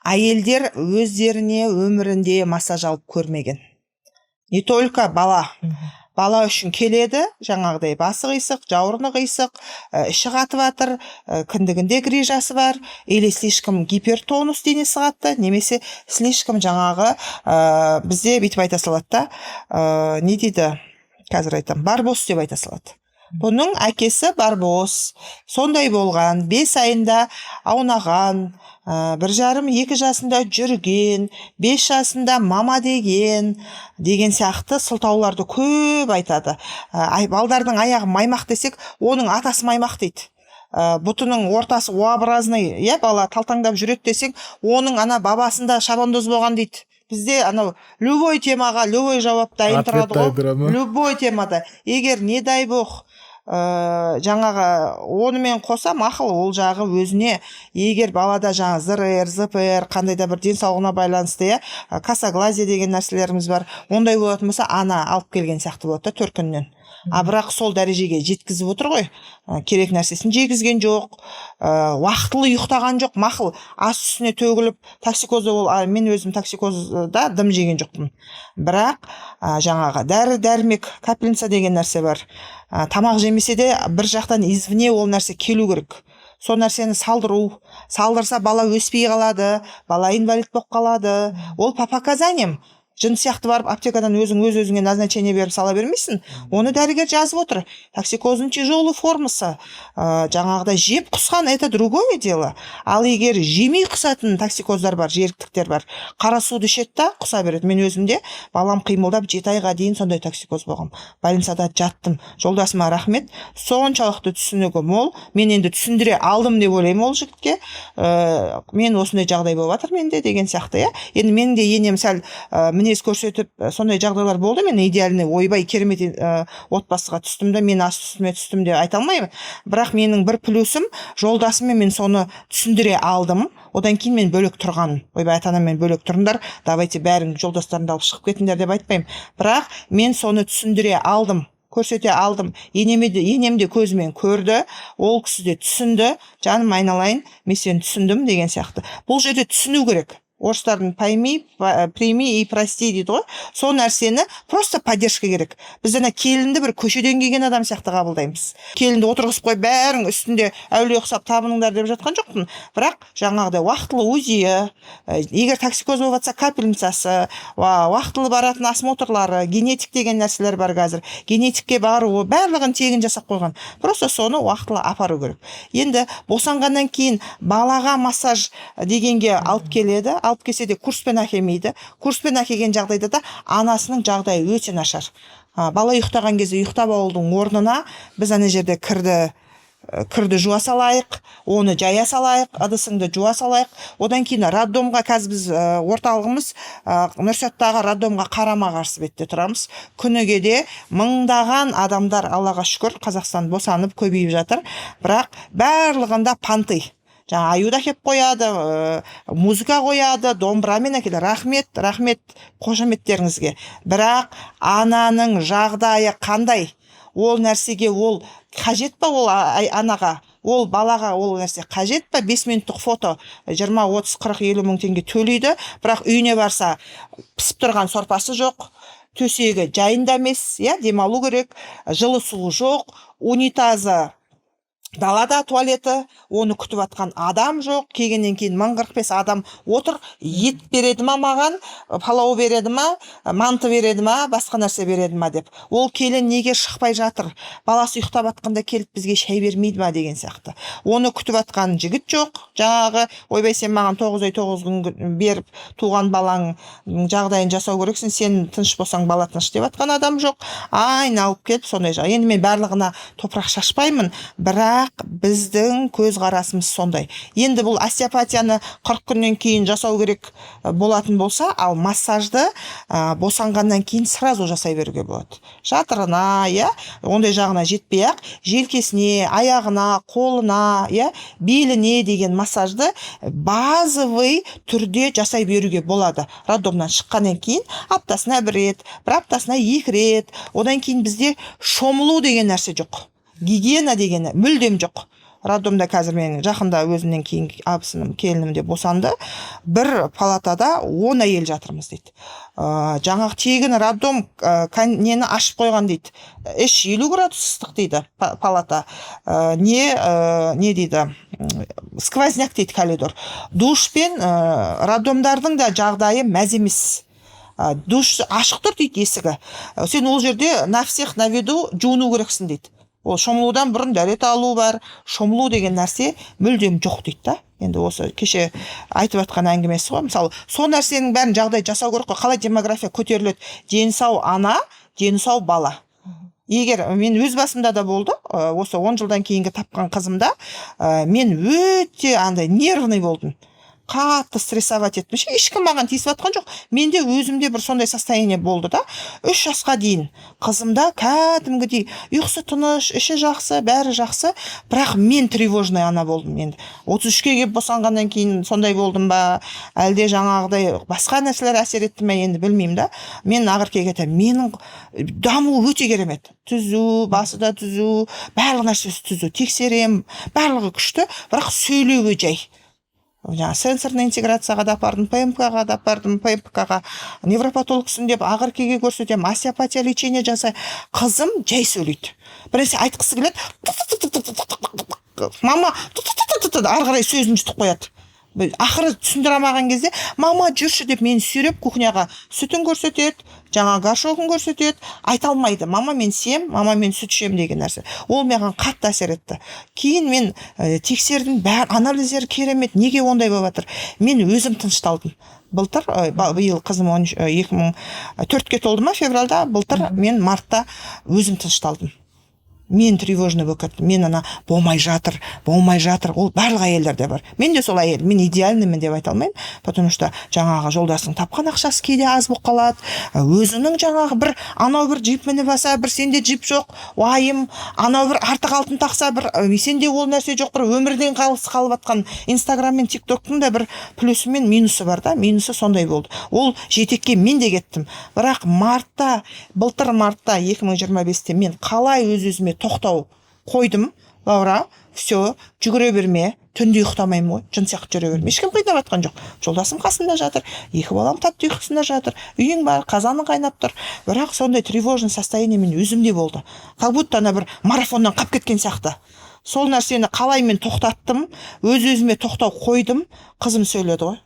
әйелдер өздеріне өмірінде массаж алып көрмеген. Не только бала. Бала үшін келеді, жаңағыдай басы қисық, жауырыны қисық, іші қатып жатыр, кіндігінде грижасы бар, или слишком гипертонус денесі қатты, немесе слишком жаңағы бізде бүйтіп айта салады да, не дейді, қазір айтам, барбос деп айта салады. Бұның әкесі барбос, сондай болған, 5 айында аунаған, 1,5-2 жасында жүрген, 5 жасында мама деген сияқты сылтауларды көп айтады. Балдардың аяғы маймақ десек, оның атасы маймақ дейді. Бұтының ортасы ообразный, бала талтаңдап жүреді десең, оның бабасында шабандоз болған дейді. Бізде любой темаға любой жауап дайын тұрады ғой. Любой темада. Егер не дай бог жаңағы онымен қоса мақыл ол жағы өзіне, егер балада жаңа ЗРР, қандай да бір денсаулығына байланысты, косоглазия деген нәрселеріміз бар, ондай болатын болса ана алып келген сияқты болады 4 күннен. Бірақ сол дәрежеге жеткізіп отыр ғой, керек нәрсесін жегізген жоқ, уақытылы ұйықтаған жоқ, мақыл ас үстіне төгіліп токсикозы мен өзім токсикозда дым жеген жоқпын. Бірақ жаңағы дәрі-дәрмек, капельница деген нәрсе бар. Тамақ жемесе де бір жақтан извне ол нәрсе келу керек. Сол нәрсені салдырса бала өспей қалады, бала инвалид болып қалады. Ол по показаниям. Жын сияқты барып аптекадан өзіңе назначение беріп сала бермейсің. Оны дәрігер жазып отыр. Токсикоздың тяжелый формасы. Жаңағыда жеп құсқан это другое дело. Ал егер жемей құсатын токсикоздар бар, жеріктіктер бар. Қара суды ішеді да құса береді. Мен өзімде балам қимылдап 7 айға дейін сондай токсикоз болғам. Больницада жаттым. Жолдасыма рахмет. Соншалықты түсінігі мол. Мен енді түсіндіре алдым деп ойлаймын ол жігітке. Мен осындай жағдай болып жатыр менде деген сияқты. Енді менің де енем сәл мінез көрсетіп, сондай жағдайлар болды. Мен идеальный ойбай керемет отбасыға түстім де, мен ас үстіме түстім деп айта алмаймын. Бірақ менің бір плюсім, жолдасыммен мен соны түсіндіре алдым. Одан кейін мен бөлек тұрғаным. Ойбай ата-анаммен бөлек тұрыңдар, давайте бәрін жолдастарымды алып шығып кетіңдер деп айтпаймын. Бірақ мен соны түсіндіре алдым. Көрсете алдым. Енем де көзімен көрді, ол кісі де түсінді. Жаным айналайын, мен сені түсіндім деген сияқты. Бұл жерде түсіну керек. Орыстардың прими и прости дейді ғой. Сол нәрсені просто поддержка керек. Біз келінді бір көшеден келген адам сияқты қабылдаймыз. Келінді отырғызып қой, бәрің үстінде әулие ұқсап табыныңдар деп жатқан жоқпын. Бірақ жаңағыдай уақытылы УЗИ, егер токсикоз болып жатса капельницасы, уақытылы баратын осмотрлары, генетик деген нәрселер бар қазір. Генетикке бару, барлығын тегін жасап қойған. Просто соны уақытылы апару керек. Енді босанғаннан кейін балаға массаж дегенге алып келеді. Алып келсе де курспен әкелмейді. Курспен әкелген жағдайда да анасының жағдайы өте нашар. Бала ұйықтаған кезде ұйықтап алудың орнына біз ана жерде кірді кірді жуа салайық, оны жая салайық, ыдысыңды жуа салайық. Одан кейін роддомға, қазір біз орталығымыз Нұрсаттағы роддомға қарама қарсы бетте тұрамыз. Күніге де мыңдаған адамдар, Аллаға шүкір, Қазақстан босанып көбейіп жатыр, бірақ барлығында панты. Жаңа аюда кеп қояды, музыка қояды, домбырамен әкелді. Рахмет, қошаметтеріңізге. Бірақ ананың жағдайы қандай? Ол нәрсеге ол қажет па, ол анаға, ол балаға ол нәрсе қажет па? 5 минуттық фото 20, 30, 40, 50 мың теңге төлейді, бірақ үйіне барса пісіп тұрған сорпасы жоқ, төсегі жайында емес, демалу керек, жылы суы жоқ, унитазы далада, туалеті, оны күтіп атқан адам жоқ, келгеннен кейін 1045 адам отыр, ет береді ма маған, палау береді ма, манты береді ма, басқа нәрсе береді ма деп. Ол келін неге шықпай жатыр? Баласы ұйықтап атқанда келіп бізге шай бермейді ма деген сияқты. Оны күтіп атқан жігіт жоқ. Жаңағы, ойбай сен маған 9 ай 9 күн беріп туған балаң жағдайын жасау керексің, сен тыныш болсаң бала тыныш деп атқан адам жоқ. Айналып келіп сондай жағы. Енді мен барлығына топырақ шашпаймын, бірақ біздің көз қарасымыз сондай. Енді бұл остеопатияны 40 күннен кейін жасау керек болатын болса, ал массажды босанғаннан кейін сразу жасай беруге болады. Жатырына, ондай жағына жетпей-ақ, желкесіне, аяғына, қолына, беліне деген массажды базовый түрде жасай беруге болады. Роддомнан шыққаннан кейін аптасына 1 рет, бір аптасына 2 рет. Одан кейін бізде шомылу деген нәрсе жоқ. Гигиена дегені мүлдем жоқ. Роддомда қазір мен жақында өзімнен кейін абысыным, келінім де босанды. Бір палатада 10 әйел жатырмыз дейді. Жаңағы тегін роддом нені ашып қойған дейді. 50 градус ыстық дейді палата. Не дейді? Сквозняк дейді коридор. Душпен роддомдардың да жағдайы мәз емес. Душ ашық тұр дейді есігі. Сен ол жерде на всех на виду жуыну керексің дейді. Ол шомылудан бұрын дәрет алу бар, шомылу деген нәрсе мүлдем жоқ дейді да. Енді осы кеше айтып атқан әңгімесі ғой. Мысалы, сол нәрсенің бәрін жағдай жасау керек қой. Қалай демография көтеріледі? Дені сау ана, дені сау бала. Егер мен өз басымда да болды, осы 10 жылдан кейінгі тапқан қызымда, мен өте нервный болдым. Қатты стрессовать етмеш, ешкім маған тиісіп атқан жоқ. Менде өзімде бір сондай состояние болды да. 3 жасқа дейін қызымда кәдімгідей ұйқысы тыныш, іші жақсы, бәрі жақсы, бірақ мен тревожный ана болдым енді. 33-ке келіп босанғаннан кейін сондай болдым ба, әлде жаңағыдай басқа нәрселер әсер етті ме, енді білмеймін да. Мен Ақеркеге айтамын, менің даму өте керемет. Түзу, басы да түзу, барлық нәрсесі түзу, тексерем, барлығы күшті, бірақ сөйлеуі жай. Сенсорный интеграцияға да апардым, ПМК-ға да апардым, ПМК-ға невропатологсын деп Ақеркеге көрсетем, остеопатия лечение жасай. Қызым жай сөйлейді. Біресе айтқысы келеді, мама ары қарай сөзін жұтып қояды. Ақыры түсіндірамаған кезде мама жүрші деп мені сүйреп кухняға сүтін көрсетеді, жаңа горшогын көрсетеді, айта алмайды. Мама мен сем, мама мен сүт ішем деген нәрсе. Ол маған қатты әсер етті. Кейін мен тексердім, анализдер керемет, неге ондай болып жатыр? Мен өзім тынышталдым. Былтыр, биыл қызым 2004-ке толды ма февральда, былтыр мен мартта өзім тынышталдым. Мен тревожный болып кеттім. Мен болмай жатыр. Ол барлық әйелдерде бар. Мен де сол әйел. Мен идеальныймын деп айта алмаймын, потому что жаңағы жолдасың тапқан ақшасы кейде аз болып қалады. Өзінің жаңағы анау бір джип мініп алса, бір сенде джип жоқ, уайым, анау бір артық алтын тақса, бір сенде ол нәрсе жоқ, бір өмірден қалып жатқан Инстаграм мен ТикТоктың да бір плюсы мен минусы бар да. Минусы сондай болды. Ол жетекке мен де кеттім. Бірақ былтыр мартта 2025-те мен қалай өзіме тоқтау қойдым, Лаура, все, жүгіре берме, түнде ұйықтамаймын ғой, жын сияқты жүре берме. Ешкім қинап атқан жоқ. Жолдасым қасында жатыр, 2 балам татты ұйқысында жатыр, үйің бар, қазаның қайнап тұр. Бірақ сондай тревожный состояние мен өзімде болды. Как будто бір марафоннан қап кеткен сияқты. Сол нәрсені қалай мен тоқтаттым, өзіме тоқтау қойдым, қызым сөйледі ғой.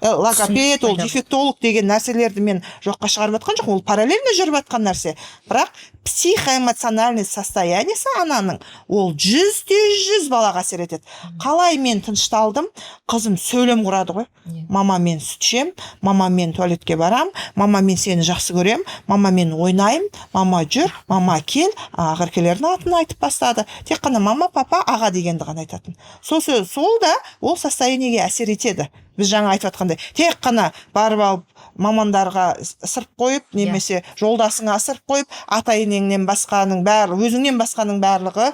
логопед, ол дефектолог деген нәрселерді мен жоққа шығарып жатқан жоқпын, ол параллельно жүріп жатқан нәрсе. Бірақ психоэмоциональный состояниесі ананың ол 100% балаға әсер етеді. Қалай мен тынышталдым, қызым сөйлем құрады ғой. Мама, мен сүт ішем, мама, мен туалетке барам, мама, мен сені жақсы көрем, мама, мен ойнайым, мама, жүр, мама, кел, ағыркелердің атын айтып бастады. Тек қана мама, папа, аға дегенді ғана айтатын. Сол да ол состояниеге әсер етеді. Біз жаңа айтып жатқандай, тек қана барып алып мамандарға сырып қойып, немесе жолдасыңа сырып қойып, ата-енеңнен басқаның бәрі, өзіңнен басқаның барлығы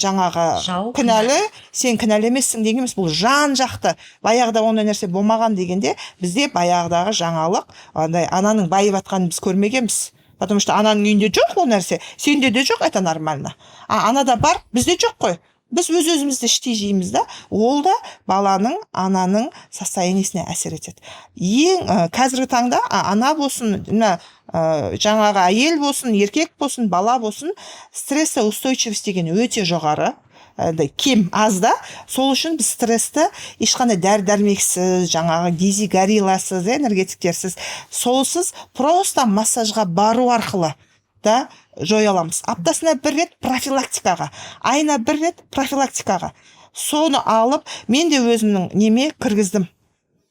жаңағы кінәлі, сен кінәлі емессің деген емес. Бұл жан жақты. Баяғыда ондай нәрсе болмаған дегенде, бізде баяғыдағы жаңалық, ананың байып жатқанын біз көрмегенбіз. Потому что ананың үйінде жоқ ол нәрсе, сенде де жоқ, это нормально. Анада бар, бізде жоқ қой. Біз өз-өзімізді іштей жейміз да, ол да баланың, ананың состояниесіне әсер етеді. Қазіргі таңда ана болсын, жаңағы әйел болсын, еркек болсын, бала болсын, стрессоустойчивость деген өте жоғары, кем аз да. Сол үшін біз стрессті ешқандай дәрі-дәрмексіз, жаңағы дизигориласыз, энергетиктерсіз, солсыз просто массажға бару арқылы да жоя аламыз. Аптасына 1 рет профилактикаға, айына 1 рет профилактикаға. Соны алып, мен де өзімнің неме кіргіздім,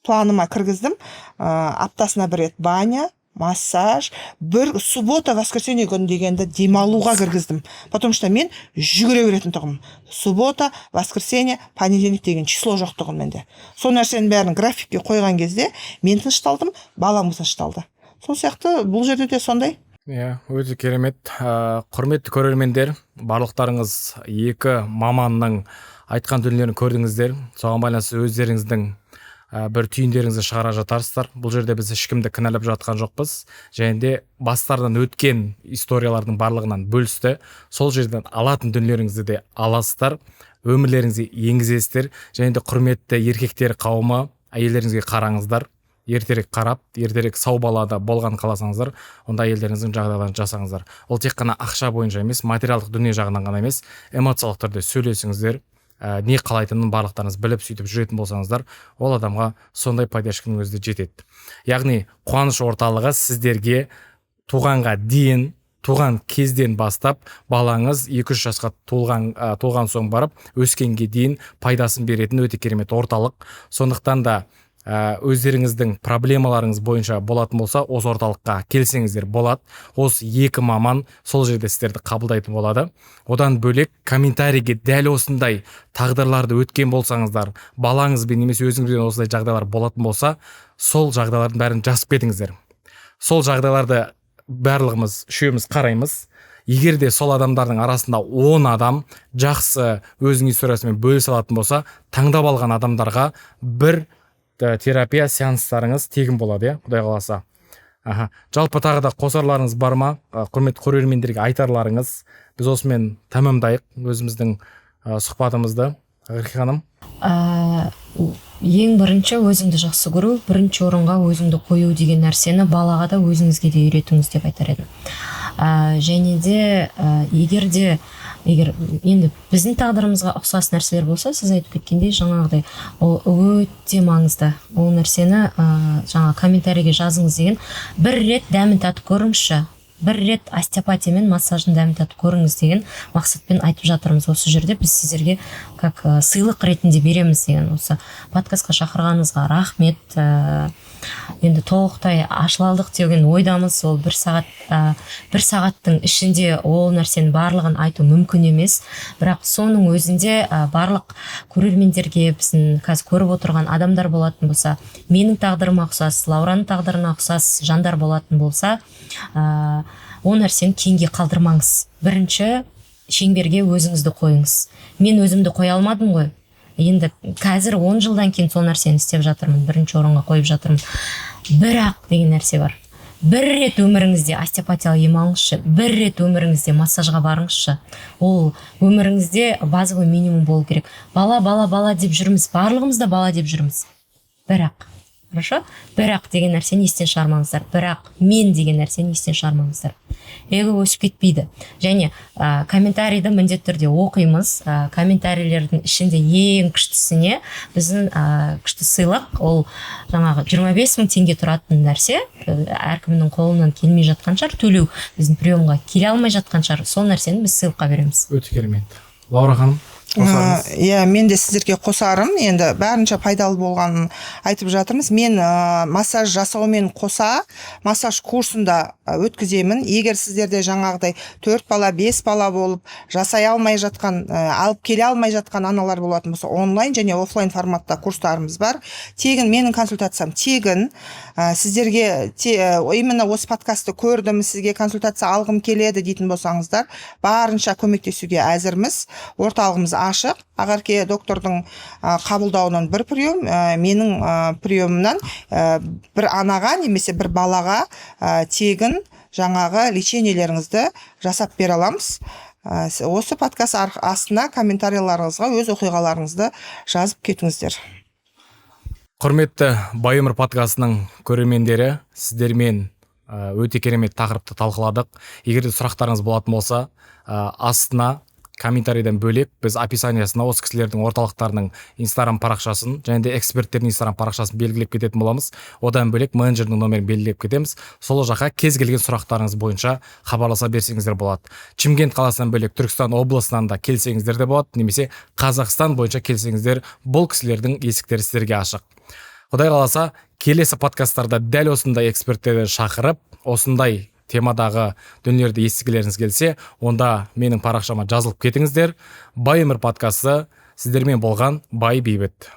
планыма кіргіздім. Аптасына 1 рет баня, массаж, бір суббота, воскресенье күн дегенді демалуға кіргіздім. Потому что мен жүгіре беретін тұғым. Суббота, воскресенье, понедельник деген число жоқ тұғым менде. Сол нәрсенің бәрін графикке қойған кезде мен тынышталдым, балам тынышталды. Сол сияқты бұл жерде де сондай. Өте керемет. Құрметті көрермендер, барлықтарыңыз екі маманның айтқан дүниелерін көрдіңіздер. Соған байланысты өздеріңіздің бір түйіндеріңізді шығара жатарсыздар. Бұл жерде біз ешкімді кінәлап жатқан жоқпыз. Және де бастардан өткен историялардың барлығынан бөлісті. Сол жерден алатын дүниелеріңізді де аласыздар, өмірлеріңізге енгізесіздер. Және де құрметті еркектер қауымы, әйелдеріңізге қараңыздар. Ертерек қарап, ертерек сау балада болған қаласаңыздар, онда әйелдеріңіздің жағдайларын жасаңыздар. Ол тек қана ақша бойынша емес, материалдық дүние жағынан ғана емес, эмоциялық түрде сөйлесіңіздер, не қалайтынын барлықтарыңыз біліп сөйтіп жүретін болсаңыздар, ол адамға сондай пайда ешкімнің өзі жетеді. Яғни қуаныш орталығы сіздерге туғанға дейін, туған кезден бастап балаңыз 2-3 жасқа толған соң барып өскенге дейін пайдасын беретін өте керемет орталық. Сондықтан да өздеріңіздің проблемаларыңыз бойынша болатын болса, осы орталыққа келсеңіздер болады. Осы екі маман сол жерде сіздерді қабылдайтын болады. Одан бөлек комментарийге дәл осындай тағдырларды өткен болсаңыздар, балаңызбен немесе өзіңізбен осындай жағдайлар болатын болса, сол жағдайлардың бәрін жазып кетіңіздер. Сол жағдайларды барлығымыз үшеуміз қараймыз. Егер де сол адамдардың арасында 10 адам жақсы өзінің историясымен бөлісе алатын болса, таңдап алған адамдарға бір терапия сеанстарыңыз тегін болады, Құдай қаласа. Жалпы тағы да қосарларыңыз бар ма? Құрметті көрермендерге айтарларыңыз. Біз осымен тәмамдайық өзіміздің сұхбатымызды. Ғырқи ханым. Ең бірінші өзіңді жақсы көру, бірінші орынға өзіңді қою деген нәрсені балаға да өзіңізге де үйретіңіз деп айтар едім. Және де егер енді біздің тағдырымызға ұқсас нәрселер болса, сіз айтып кеткендей жаңағыдай ол өте маңызды. Ол нәрсені жаңа комментарийге жазыңыз деген, бір рет дәмін татып көріңізші, бір рет остеопатия мен массаждың дәмін татып көріңіз деген мақсатпен айтып жатырмыз. Осы жерде біз сіздерге как сыйлық ретінде береміз деген. Осы подкастқа шақырғаныңызға рахмет. Енді толықтай ашылалдық деген ойдамыз. Ол бір сағаттың ішінде ол нәрсенің барлығын айту мүмкін емес. Бірақ соның өзінде барлық көрермендерге, біздің қазір көріп отырған адамдар болатын болса, менің тағдырыма ұқсас, Лаураның тағдырына ұқсас жандар болатын болса, ол нәрсені кейінге қалдырмаңыз. Бірінші шеңберге өзіңізді қойыңыз. Мен өзімді қоя алмадым ғой. Енді қазір 10 жылдан кейін сол нәрсені істеп жатырмын, бірінші орынға қойып жатырмын. Бірақ деген нәрсе бар. Бір рет өміріңізде остеопатиялық ем алыңызшы, бір рет өміріңізде массажға барыңызшы. Ол өміріңізде базовый минимум болу керек. Бала деп жүрміз, барлығымыз да бала деп жүрміз. Бірақ хорошо, бірақ деген нәрсені естен шығармаңыздар, бірақ мен деген нәрсені естен шығармаңыздар. Эго өсіп кетпейді. Және комментарийді міндетті түрде оқимыз. Комментарийлердің ішінде ең күштісіне біздің күшті сыйлық, ол жаңағы 25 000 теңге тұратын нәрсе. Әркімнің қолынан келмей жатқан шығар, төлеу біздің приемға келе алмай жатқан шығар, сол нәрсені біз сыйлыққа береміз. Өте керемет. Лаура ханым, қосарыңыз? Иә, мен де сіздерге қосарым. Енді бәрінше пайдалы болғанын айтып жатырмыз. Мен массаж жасаумен қоса массаж курсында өткіземін. Егер сіздерде жаңағыдай 4 бала, 5 бала болып жасай алмай жатқан, алып келе алмай жатқан аналар болатын болса, онлайн және офлайн форматта курстарымыз бар. Тегін, менің консультациям тегін. Сіздерге именно осы подкастты көрдім, сізге консультация алғым келеді дейтін болсаңыздар, барынша көмектесуге әзірміз. Орталығымыз ашық. Ағарке доктордың қабылдауынан бір прием, менің приемымнан бір анаға немесе бір балаға тегін жаңағы лечениелеріңізді жасап бере аламыз. Осы подкаст астына комментарийларыңызға өз оқиғаларыңызды жазып кетіңіздер. Құрметті Байөмір подкастының көрермендері, сіздермен өте керемет тақырыпты талқыладық. Егер де сұрақтарыңыз болатын болса, астына комментарийден бөлек біз описаниясына осы кісілердің орталықтарының инстаграм парақшасын және де эксперттердің инстаграм парақшасын белгілеп кететін боламыз. Одан бөлек менеджердің номерін белгілеп кетеміз. Сол жаққа кез келген сұрақтарыңыз бойынша хабарласа берсеңіздер болады. Чимкент қаласынан бөлек Түркістан облысынан да келсеңіздер де болады, немесе Қазақстан бойынша келсеңіздер, бұл кісілердің есіктері сіздерге ашық. Құдай қаласа, келесі подкасттарда дәл осындай эксперттерді шақырып, осындай темадағы дүниелерді естігілеріңіз келсе, онда менің парақшама жазылып кетіңіздер. Байөмір подкасты сіздермен болған Бай Бейбіт.